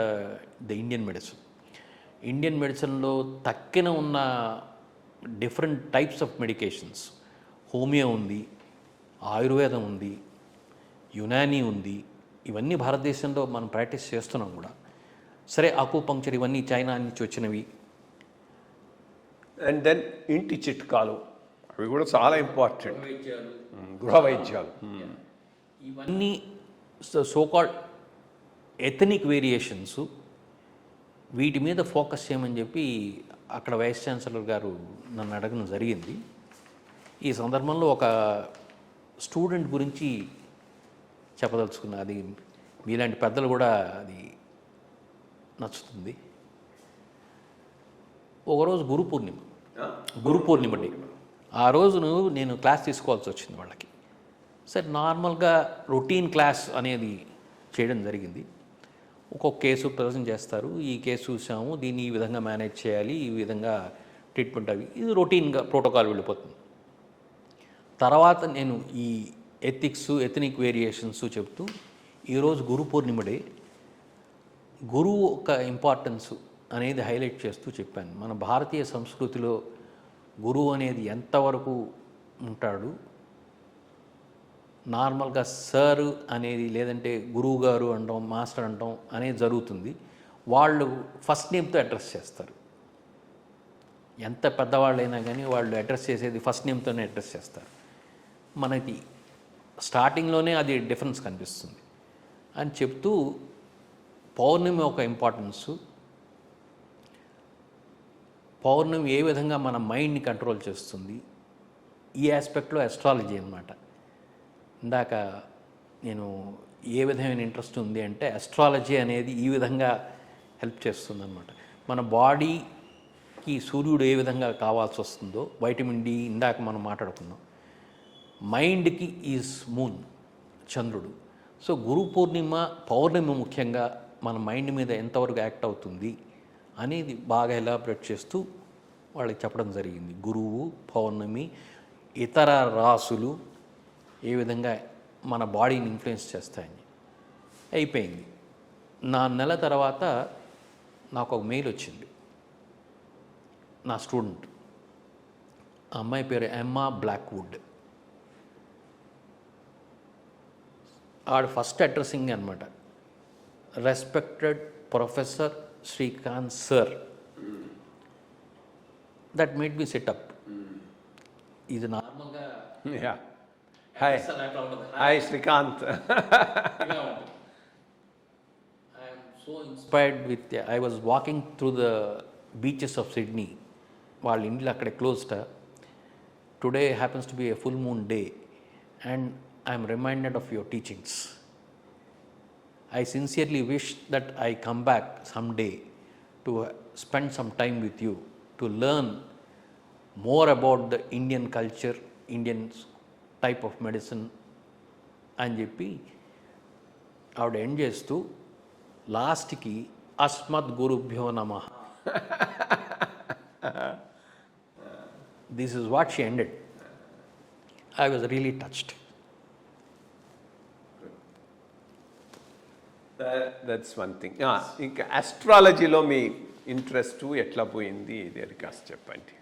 the Indian medicine. Indian మెడిసిన్లో తక్కిన ఉన్న different types of medications, homeo ఉంది, ఆయుర్వేదం ఉంది, యునానీ ఉంది, ఇవన్నీ భారతదేశంలో మనం ప్రాక్టీస్ చేస్తున్నాం కూడా. సరే, ఆకుపంక్చర్ ఇవన్నీ చైనా నుంచి వచ్చినవి. అండ్ దెన్ ఇంటి చిట్కాలు, అవి కూడా చాలా ఇంపార్టెంట్. గృహ వైద్యాలు, ఇవన్నీ సోకాల్డ్ ఎథనిక్ వేరియేషన్స్, వీటి మీద ఫోకస్ చేయమని చెప్పి అక్కడ వైస్ ఛాన్సలర్ గారు నన్ను అడగడం జరిగింది. ఈ సందర్భంలో ఒక స్టూడెంట్ గురించి చెప్పదలుచుకున్నా. అది మీలాంటి పెద్దలు కూడా అది నచ్చుతుంది. ఒకరోజు గురు పూర్ణిమ డే. ఆ రోజును నేను క్లాస్ తీసుకోవాల్సి వచ్చింది వాళ్ళకి. సరే, నార్మల్గా రొటీన్ క్లాస్ అనేది చేయడం జరిగింది. ఒక్కొక్క కేసు ప్రజెంట్ చేస్తారు. ఈ కేసు చూసాము, దీన్ని ఈ విధంగా మేనేజ్ చేయాలి, ఈ విధంగా ట్రీట్మెంట్, అవి ఇది రొటీన్గా ప్రోటోకాల్ వెళ్ళిపోతుంది. తర్వాత నేను ఈ ఎథిక్స్, ఎథనిక్ వేరియేషన్స్ చెప్తూ, ఈరోజు గురు పూర్ణిమ డే, గురువు ఒక ఇంపార్టెన్స్ అనేది హైలైట్ చేస్తూ చెప్పాను. మన భారతీయ సంస్కృతిలో గురువు అనేది ఎంతవరకు ఉంటాడు. నార్మల్గా సార్ అనేది, లేదంటే గురువు గారు అనడం, మాస్టర్ అనడం అనేది జరుగుతుంది. వాళ్ళు ఫస్ట్ నేమ్తో అడ్రస్ చేస్తారు. ఎంత పెద్దవాళ్ళైనా కానీ వాళ్ళు అడ్రస్ చేసేది ఫస్ట్ నేమ్తోనే అడ్రస్ చేస్తారు. మనకి స్టార్టింగ్లోనే అది డిఫరెన్స్ కనిపిస్తుంది అని చెప్తూ, పౌర్ణమి ఒక ఇంపార్టెన్సు, పౌర్ణమి ఏ విధంగా మన మైండ్ని కంట్రోల్ చేస్తుంది, ఈ ఆస్పెక్ట్లో అస్ట్రాలజీ అన్నమాట. ఇందాక నేను ఏ విధమైన ఇంట్రెస్ట్ ఉంది అంటే, అస్ట్రాలజీ అనేది ఈ విధంగా హెల్ప్ చేస్తుంది అన్నమాట. మన బాడీకి సూర్యుడు ఏ విధంగా కావాల్సి వస్తుందో, వైటమిన్ డి ఇందాక మనం మాట్లాడుకున్నాం, మైండ్కి ఈజ్ మూన్, చంద్రుడు. సో గురు పూర్ణిమ, పౌర్ణమి ముఖ్యంగా మన మైండ్ మీద ఎంతవరకు యాక్ట్ అవుతుంది అనేది బాగా ఎలాబరేట్ చేస్తూ వాళ్ళకి చెప్పడం జరిగింది. గురువు, పౌర్ణమి, ఇతర రాసులు ఏ విధంగా మన బాడీని ఇన్ఫ్లుయెన్స్ చేస్తాయని అయిపోయింది. నా నెల తర్వాత నాకు ఒక మెయిల్ వచ్చింది. నా స్టూడెంట్, ఆ అమ్మాయి పేరు ఎమ్మా బ్లాక్వుడ్. ఆవిడ ఫస్ట్ అడ్రస్సింగ్ అనమాట, respected professor Srikanth sir. That made me set up. ఇది నార్మల్గా hi Srikanth. I'm so inspired with, I was walking through the beaches of Sydney. వాళ్ళ ఇంట్లో అక్కడే closed. Today happens to be a full moon day and I am reminded of your teachings. I sincerely wish that I come back someday to spend some time with you, to learn more about the Indian culture, Indian type of medicine అని చెప్పి ఆవిడ end చేస్తూ లాస్ట్కి అస్మద్ గురుభ్యో నమః. This is what she ended. I was really touched. That's one thing. ఇంకా ఆస్ట్రాలజీలో మీ interest ఎట్లా పోయింది ఇది అది కాస్త చెప్పండి.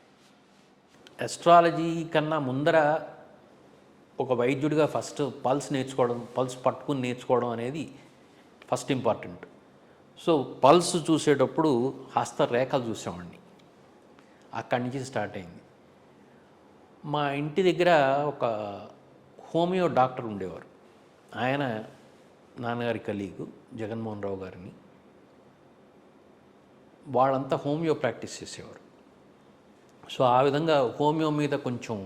అస్ట్రాలజీ కన్నా ముందర ఒక వైద్యుడిగా ఫస్ట్ పల్స్ నేర్చుకోవడం, పల్స్ పట్టుకుని నేర్చుకోవడం అనేది ఫస్ట్ ఇంపార్టెంట్. సో పల్స్ చూసేటప్పుడు హస్త రేఖలు చూసామండి, అక్కడి నుంచి స్టార్ట్ అయింది. మా ఇంటి దగ్గర ఒక హోమియో డాక్టర్ ఉండేవారు. ఆయన నాన్నగారి కలీగు జగన్మోహన్ రావు గారిని, వాళ్ళంతా హోమియో ప్రాక్టీస్ చేసేవారు. సో ఆ విధంగా హోమియో మీద కొంచెం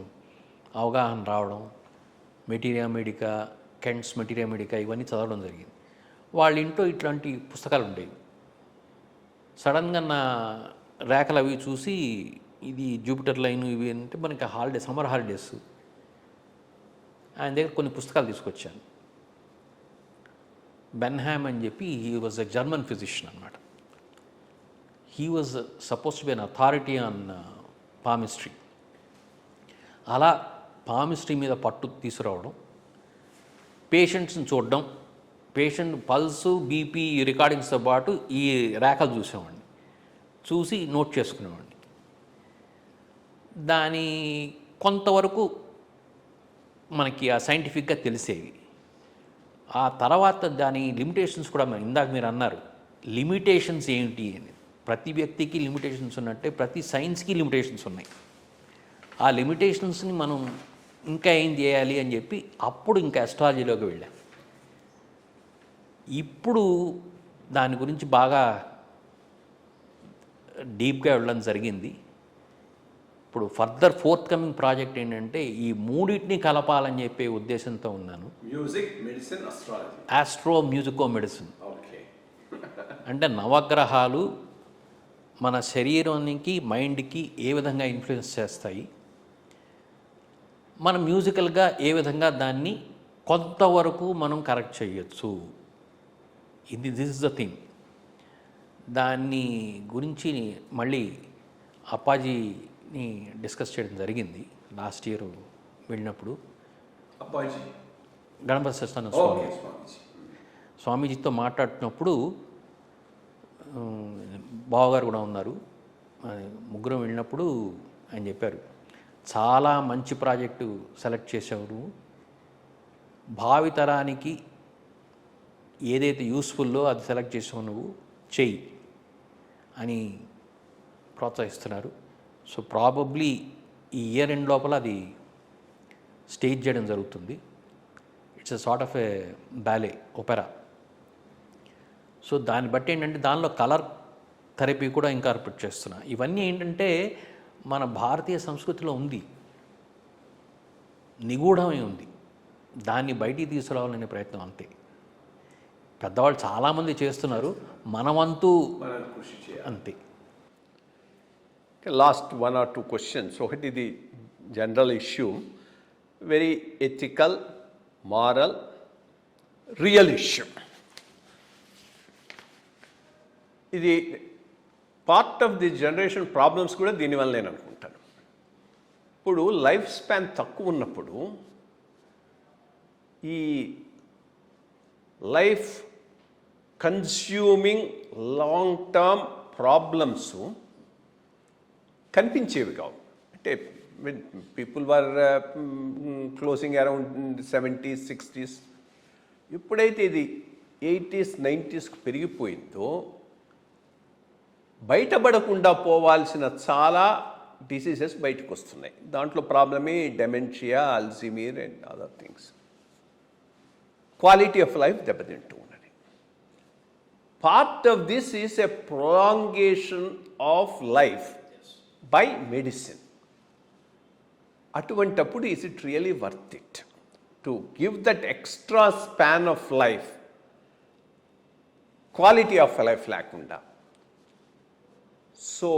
అవగాహన రావడం, మెటీరియా మెడికా, కెంట్స్ మెటీరియా మెడికా ఇవన్నీ చదవడం జరిగింది. వాళ్ళ ఇంట్లో ఇట్లాంటి పుస్తకాలు ఉండేవి. సడన్గా నా రేఖలు అవి చూసి ఇది జూపిటర్ లైన్ ఇవి అంటే మనకి హాలిడేస్, సమ్మర్ హాలిడేస్, ఆయన దగ్గర కొన్ని పుస్తకాలు తీసుకొచ్చాను. బెన్హామ్ అని చెప్పి, he was a German physician అనమాట. He was suppose to be an authority on palmistry. అలా పామిస్ట్రీ మీద పట్టు తీసుకురావడం, పేషెంట్స్ని చూడడం, పేషెంట్ పల్సు బీపీ రికార్డింగ్స్తో పాటు ఈ రేఖలు చూసేవాడిని, చూసి నోట్ చేసుకునేవాడిని. దాని కొంతవరకు మనకి ఆ సైంటిఫిక్గా తెలిసేవి. ఆ తర్వాత దాని లిమిటేషన్స్ కూడా ఇందాక మీరు అన్నారు, లిమిటేషన్స్ ఏంటి అని. ప్రతి వ్యక్తికి లిమిటేషన్స్ ఉన్నట్టే ప్రతి సైన్స్కి లిమిటేషన్స్ ఉన్నాయి. ఆ లిమిటేషన్స్ని మనం ఇంకా ఏం చేయాలి అని చెప్పి అప్పుడు ఇంకా అస్ట్రాలజీలోకి వెళ్ళాం. ఇప్పుడు దాని గురించి బాగా డీప్గా వెళ్ళడం జరిగింది. ఇప్పుడు ఫర్దర్ ఫోర్త్ కమింగ్ ప్రాజెక్ట్ ఏంటంటే ఈ మూడింటిని కలపాలని చెప్పే ఉద్దేశంతో ఉన్నాను. Music, medicine, astrology, astro musico medicine. Okay. అంటే నవగ్రహాలు మన శరీరానికి, మైండ్కి ఏ విధంగా ఇన్ఫ్లుయెన్స్ చేస్తాయి, మనం మ్యూజికల్గా ఏ విధంగా దాన్ని కొంతవరకు మనం కరెక్ట్ చేయొచ్చు, దిస్ ఇస్ ద థింగ్. దాన్ని గురించి మళ్ళీ అప్పాజీని డిస్కస్ చేయడం జరిగింది లాస్ట్ ఇయర్ వెళ్ళినప్పుడు. అప్పాజీ గణపతి సత్యనారాయణ స్వామీజీతో మాట్లాడుతున్నప్పుడు, బావగారు కూడా ఉన్నారు, ముగ్గురం వెళ్ళినప్పుడు ఆయన చెప్పారు, చాలా మంచి ప్రాజెక్టు సెలెక్ట్ చేసావు, భావితరానికి ఏదైతే యూస్ఫుల్లో అది సెలెక్ట్ చేసావు, నువ్వు చెయ్యి అని ప్రోత్సహిస్తున్నారు. సో ప్రాబబ్లీ ఈ ఇయర్ ఎండ్ లోపల అది స్టేజ్ చేయడం జరుగుతుంది. It's a sort of A ballet, opera. So దాన్ని బట్టి ఏంటంటే దానిలో కలర్ థెరపీ కూడా ఇంకార్పొరేట్ చేస్తున్నా. ఇవన్నీ ఏంటంటే మన భారతీయ సంస్కృతిలో ఉంది, నిగూఢమై ఉంది. దాన్ని బయటికి తీసుకురావాలనే ప్రయత్నం అంతే. పెద్దవాళ్ళు చాలామంది చేస్తున్నారు, మనవంతు కృషి చేయాలి అంతే. Last 1 or 2 questions. ఒకటి, ఇది general issue, very ethical, moral, real issue. ఇది part of the generation problems కూడా దీనివల్ల నేను అనుకుంటాను. ఇప్పుడు లైఫ్ స్పాన్ తక్కువ ఉన్నప్పుడు ఈ life consuming long term problems కనిపించేవి కావు. అంటే people were closing around 70s, 60s. ఎప్పుడైతే ఇది 80s, 90s పెరిగిపోయిందో బయటపడకుండా పోవాల్సిన చాలా డిసీజెస్ బయటకు వస్తున్నాయి. దాంట్లో ప్రాబ్లమే dementia, Alzheimer and other things. Quality of life దెబ్బతింటూ ఉన్నది. Part of this is a prolongation of life by medicine. అటువంటప్పుడు is it really worth it to give that extra span of life, quality of life లేకుండా? So,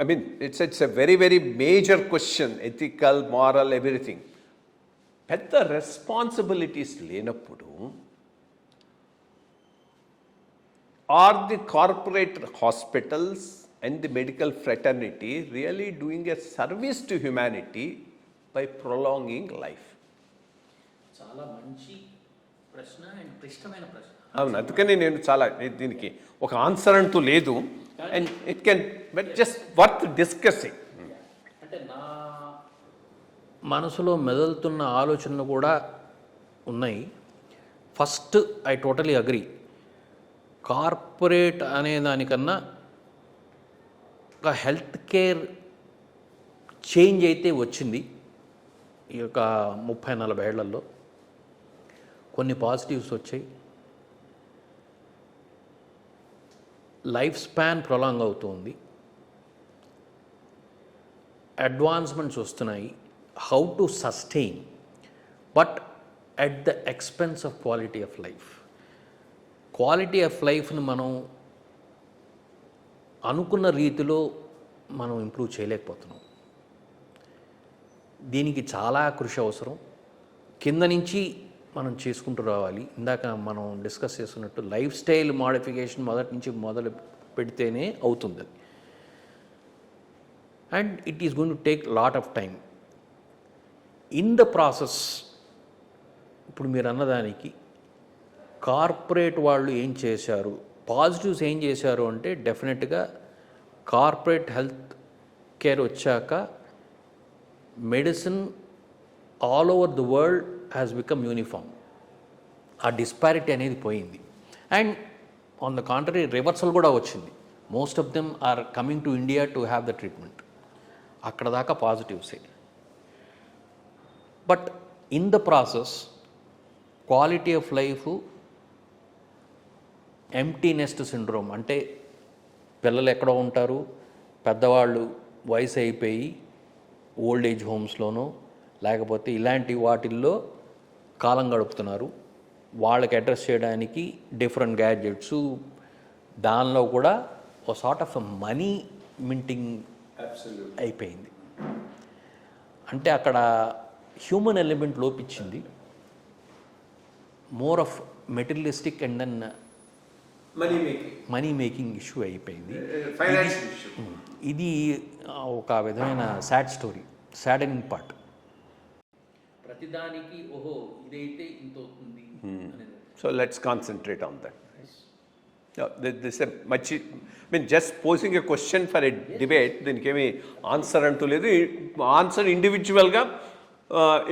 I mean, it's a very, very major question, ethical, moral, everything. పెద్ద responsibilities లేనప్పుడు are the corporate hospitals and the medical fraternity really doing a service to humanity by prolonging life? చాలా మంచి ప్రశ్న and క్లిష్టమైన ప్రశ్న. అవును, అందుకని నేను చాలా దీనికి ఒక ఆన్సర్ అంటూ లేదు, and it can but just worth discussing. అంటే నా మనసులో మెదులుతున్న ఆలోచనలు కూడా ఉన్నాయి. First I totally agree, corporate అనే దానికన్నా ఒక హెల్త్ కేర్ చేంజ్ అయితే వచ్చింది ఈ యొక్క 30-40 ఏళ్లలో. కొన్ని పాజిటివ్స్ వచ్చాయి, లైఫ్ స్పాన్ ప్రొలాంగ్ అవుతుంది, అడ్వాన్స్మెంట్స్ వస్తున్నాయి, how to sustain, but at the expense of quality of life. Quality of లైఫ్ని మనం అనుకున్న రీతిలో మనం ఇంప్రూవ్ చేయలేకపోతున్నాం. దీనికి చాలా కృషి అవసరం, కింద నుంచి మనం చేసుకుంటూ రావాలి. ఇందాక మనం డిస్కస్ చేస్తున్నట్టు లైఫ్ స్టైల్ మోడిఫికేషన్ మొదటి నుంచి మొదలు పెడితేనే అవుతుంది అది. And it is going to take lot of time. In the process ఇప్పుడు మీరు అన్నదానికి కార్పొరేట్ వాళ్ళు ఏం చేశారు, పాజిటివ్స్ ఏం చేశారు అంటే డెఫినెట్గా కార్పొరేట్ హెల్త్ కేర్ వచ్చాక medicine all over the world has become uniform. ఆ డిస్పారిటీ అనేది పోయింది. And on the contrary reversal కూడా వచ్చింది. Most of them are coming to India to have the treatment. అక్కడ దాకా పాజిటివ్సే. But in the process quality of life, empty nest syndrome అంటే పిల్లలు ఎక్కడో ఉంటారు, పెద్దవాళ్ళు వయసు అయిపోయి ఓల్డ్ ఏజ్ హోమ్స్లోనో లేకపోతే ఇలాంటి వాటిల్లో కాలం గడుపుతున్నారు. వాళ్ళకి అడ్రస్ చేయడానికి డిఫరెంట్ గ్యాడ్జెట్స్, దానిలో కూడా ఒక సార్ట్ ఆఫ్ మనీ మింటింగ్ అయిపోయింది. అంటే అక్కడ హ్యూమన్ ఎలిమెంట్ లోపించింది. More of materialistic and then money making issue అయిపోయింది. ఇది ఒక విధమైన సాడ్ స్టోరీ, సాడనింగ్ పార్ట్. ప్రతిదానికి ఓహో ఇదైతే ఇంత అవుతుంది. So let's concentrate on that. This much mean just posing a question for a debate. దీనికి ఏమి ఆన్సర్ అంటూ లేదు. ఆన్సర్ ఇండివిజువల్గా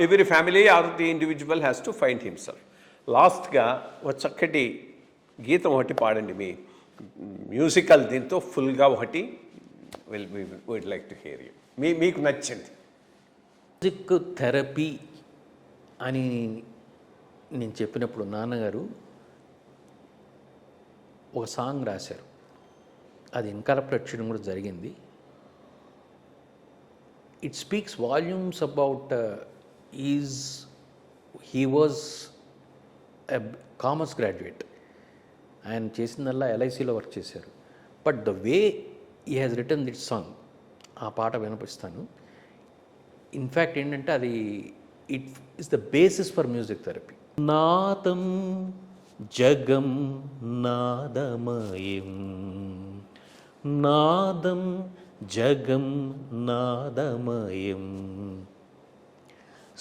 every family or the individual has to find himself. లాస్ట్గా ఒక చక్కటి గీతం ఒకటి పాడండి, మీ మ్యూజికల్ దీంతో ఫుల్గా ఒకటి. Would like to hear you. మీకు నచ్చింది. మ్యూజిక్ థెరపీ అని నేను చెప్పినప్పుడు నాన్నగారు ఒక సాంగ్ రాశారు. అది ఇన్కార్పొరేట్ చేయడం కూడా జరిగింది. It speaks volumes about he was a commerce graduate. ఆయన చేసిందల్లా ఎల్ఐసిలో వర్క్ చేశారు. But the way he has written that song, ఆ పాట వినిపిస్తాను. ఇన్ఫ్యాక్ట్ ఏంటంటే అది it is the basis for music therapy. నాదం జగం నాదమయం, నాదం జగం నాదమయం,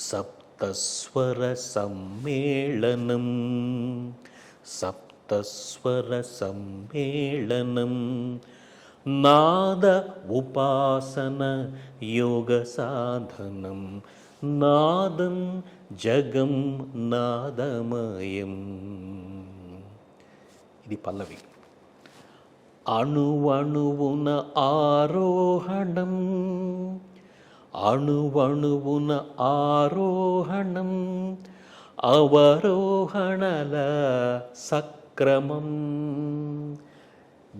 సప్తస్వర సమ్మేళనం, సప్తస్వర సమ్మేళనం, నాద ఉపాసన యోగ సాధనం, నాదం జగం నాదమయం. ఇది పల్లవి. అణువణువున ఆరోహణం, అణువణువున ఆరోహణం, అవరోహణల సక్రమం.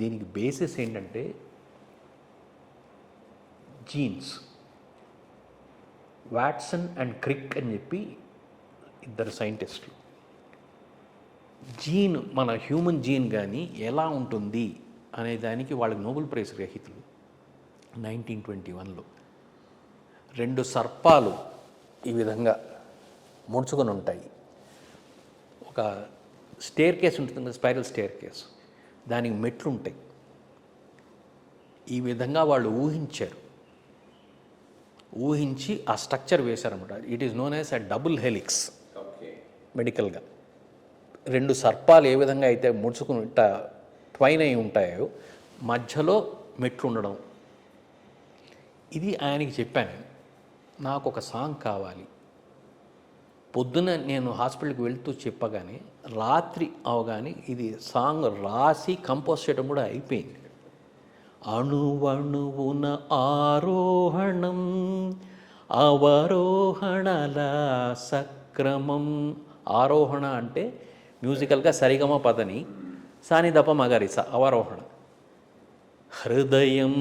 దీనికి బేసిస్ ఏంటంటే జీన్స్. వాట్సన్ అండ్ క్రిక్ అని చెప్పి ఇద్దరు సైంటిస్టులు జీన్, మన హ్యూమన్ జీన్ కానీ ఎలా ఉంటుంది అనే దానికి వాళ్ళకి నోబెల్ ప్రైజ్ గ్రహీతలు 1921లో. 2 సర్పాలు ఈ విధంగా ముడుచుకొని ఉంటాయి. ఒక స్టేర్ కేస్ ఉంటుంది కదా, స్పైరల్ స్టేర్ కేస్, దానికి మెట్లు ఉంటాయి. ఈ విధంగా వాళ్ళు ఊహించి ఆ స్ట్రక్చర్ వేశారన్నమాట. It is known as a double helix మెడికల్గా. రెండు సర్పాలు ఏ విధంగా అయితే ముడుచుకుని ట్వైన్ అయి ఉంటాయో మధ్యలో మెట్లు ఉండడం. ఇది ఆయనకి చెప్పాను, నాకు ఒక సాంగ్ కావాలి. పొద్దున నేను హాస్పిటల్కి వెళ్తూ చెప్పగానే రాత్రి అవగానే ఇది సాంగ్ రాసి కంపోజ్ చేయడం కూడా అయిపోయింది. అణువణువున ఆరోహణం అవరోహణల సక్రమం. ఆరోహణ అంటే మ్యూజికల్గా సరిగమ పదని, సాని దప మగరిస అవరోహణ. హృదయం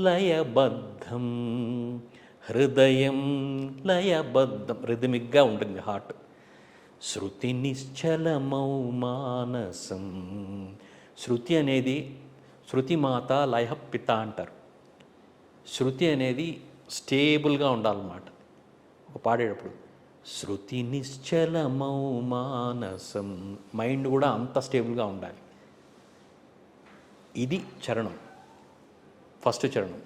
లయబద్ధం, హృదయం లయబద్ధం, రిథమిక్గా ఉంటుంది హార్ట్. శృతి నిశ్చలమౌ మానసం. శృతి అనేది శృతిమాత లయపిత అంటారు. శృతి అనేది స్టేబుల్గా ఉండాలన్నమాట. ఒక పాడేటప్పుడు శృతి నిశ్చలమౌ మానసం, మైండ్ కూడా అంత స్టేబుల్గా ఉండాలి. ఇది చరణం, ఫస్ట్ చరణం.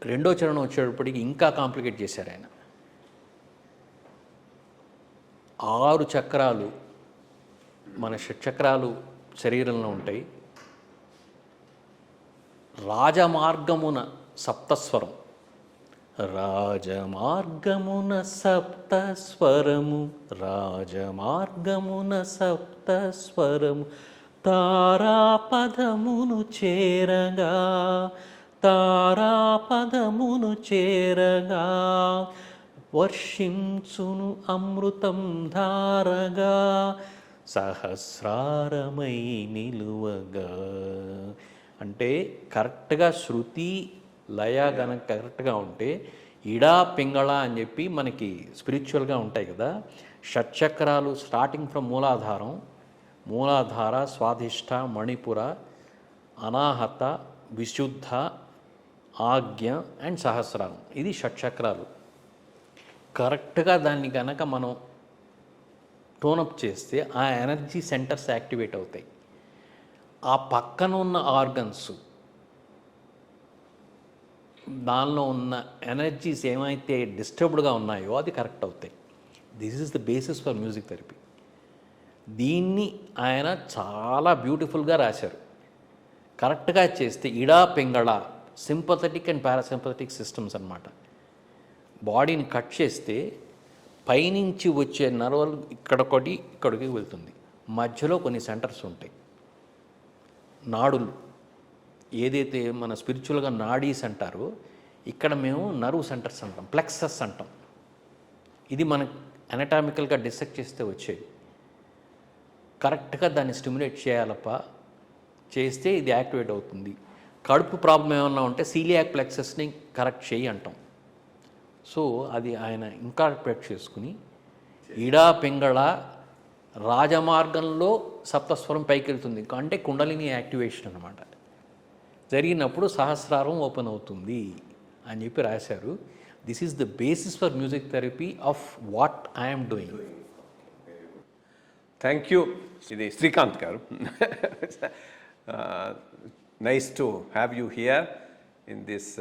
రెండో చరణం వచ్చేటప్పటికి ఇంకా కాంప్లికేట్ చేశారు ఆయన. 6 చక్రాలు, మన షట్చక్రాలు శరీరంలో ఉంటాయి. రాజమార్గమున సప్తస్వరం, రాజమార్గమున సప్తస్వరము, రాజమార్గమున సప్తస్వరము, తారాపదమును చేరగా, తారాపదమును చేరగా, వర్షించును అమృతం ధారగా, సహస్రారమై నిలువగా. అంటే కరెక్ట్గా శృతి లయ గనక కరెక్ట్గా ఉంటే ఇడా పింగళ అని చెప్పి మనకి స్పిరిచువల్గా ఉంటాయి కదా. షట్చక్రాలు స్టార్టింగ్ ఫ్రమ్ మూలాధారం, మూలాధార, స్వాధిష్ట, మణిపుర, అనాహత, విశుద్ధ, ఆజ్ఞ అండ్ సహస్రారం. ఇది షట్చక్రాలు. కరెక్ట్గా దాన్ని కనుక మనం టోనప్ చేస్తే ఆ ఎనర్జీ సెంటర్స్ యాక్టివేట్ అవుతాయి. ఆ పక్కన ఉన్న ఆర్గన్స్, దానిలో ఉన్న ఎనర్జీస్ ఏమైతే డిస్టర్బ్డ్గా ఉన్నాయో అది కరెక్ట్ అవుతాయి. This is the basis for music therapy. దీన్ని ఆయన చాలా బ్యూటిఫుల్గా రాశారు. కరెక్ట్గా చేస్తే Ida Pingala, sympathetic and parasympathetic systems అన్నమాట. బాడీని కట్ చేస్తే పైనుంచి వచ్చే నర్వలు ఇక్కడొకటి ఇక్కడికి వెళ్తుంది, మధ్యలో కొన్ని సెంటర్స్ ఉంటాయి, నాడులు. ఏదైతే మన స్పిరిచువల్గా నాడీస్ అంటారో ఇక్కడ మేము నర్వ్ సెంటర్స్ అంటాం, ప్లెక్సస్ అంటాం. ఇది మన అనటామికల్గా డిసెక్ట్ చేస్తే వచ్చేది. కరెక్ట్గా దాన్ని స్టిమ్యులేట్ చేయాలప్ప, చేస్తే ఇది యాక్టివేట్ అవుతుంది. కడుపు ప్రాబ్లం ఏమన్నా ఉంటే సీలియాక్ ప్లెక్సస్ని కరెక్ట్ చేయి అంటాం. సో అది ఆయన ఇంకార్పొరేట్ చేసుకుని ఇడా పింగళ రాజమార్గంలో సప్తస్వరం పైకి వెళ్తుంది అంటే కుండలిని యాక్టివేషన్ అనమాట. జరిగినప్పుడు సహస్రారం ఓపెన్ అవుతుంది అని చెప్పి రాశారు. This is the basis for music therapy of what I'm doing. Thank you. ఇది శ్రీకాంత్ గారు. Nice to have you here in this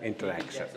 interaction.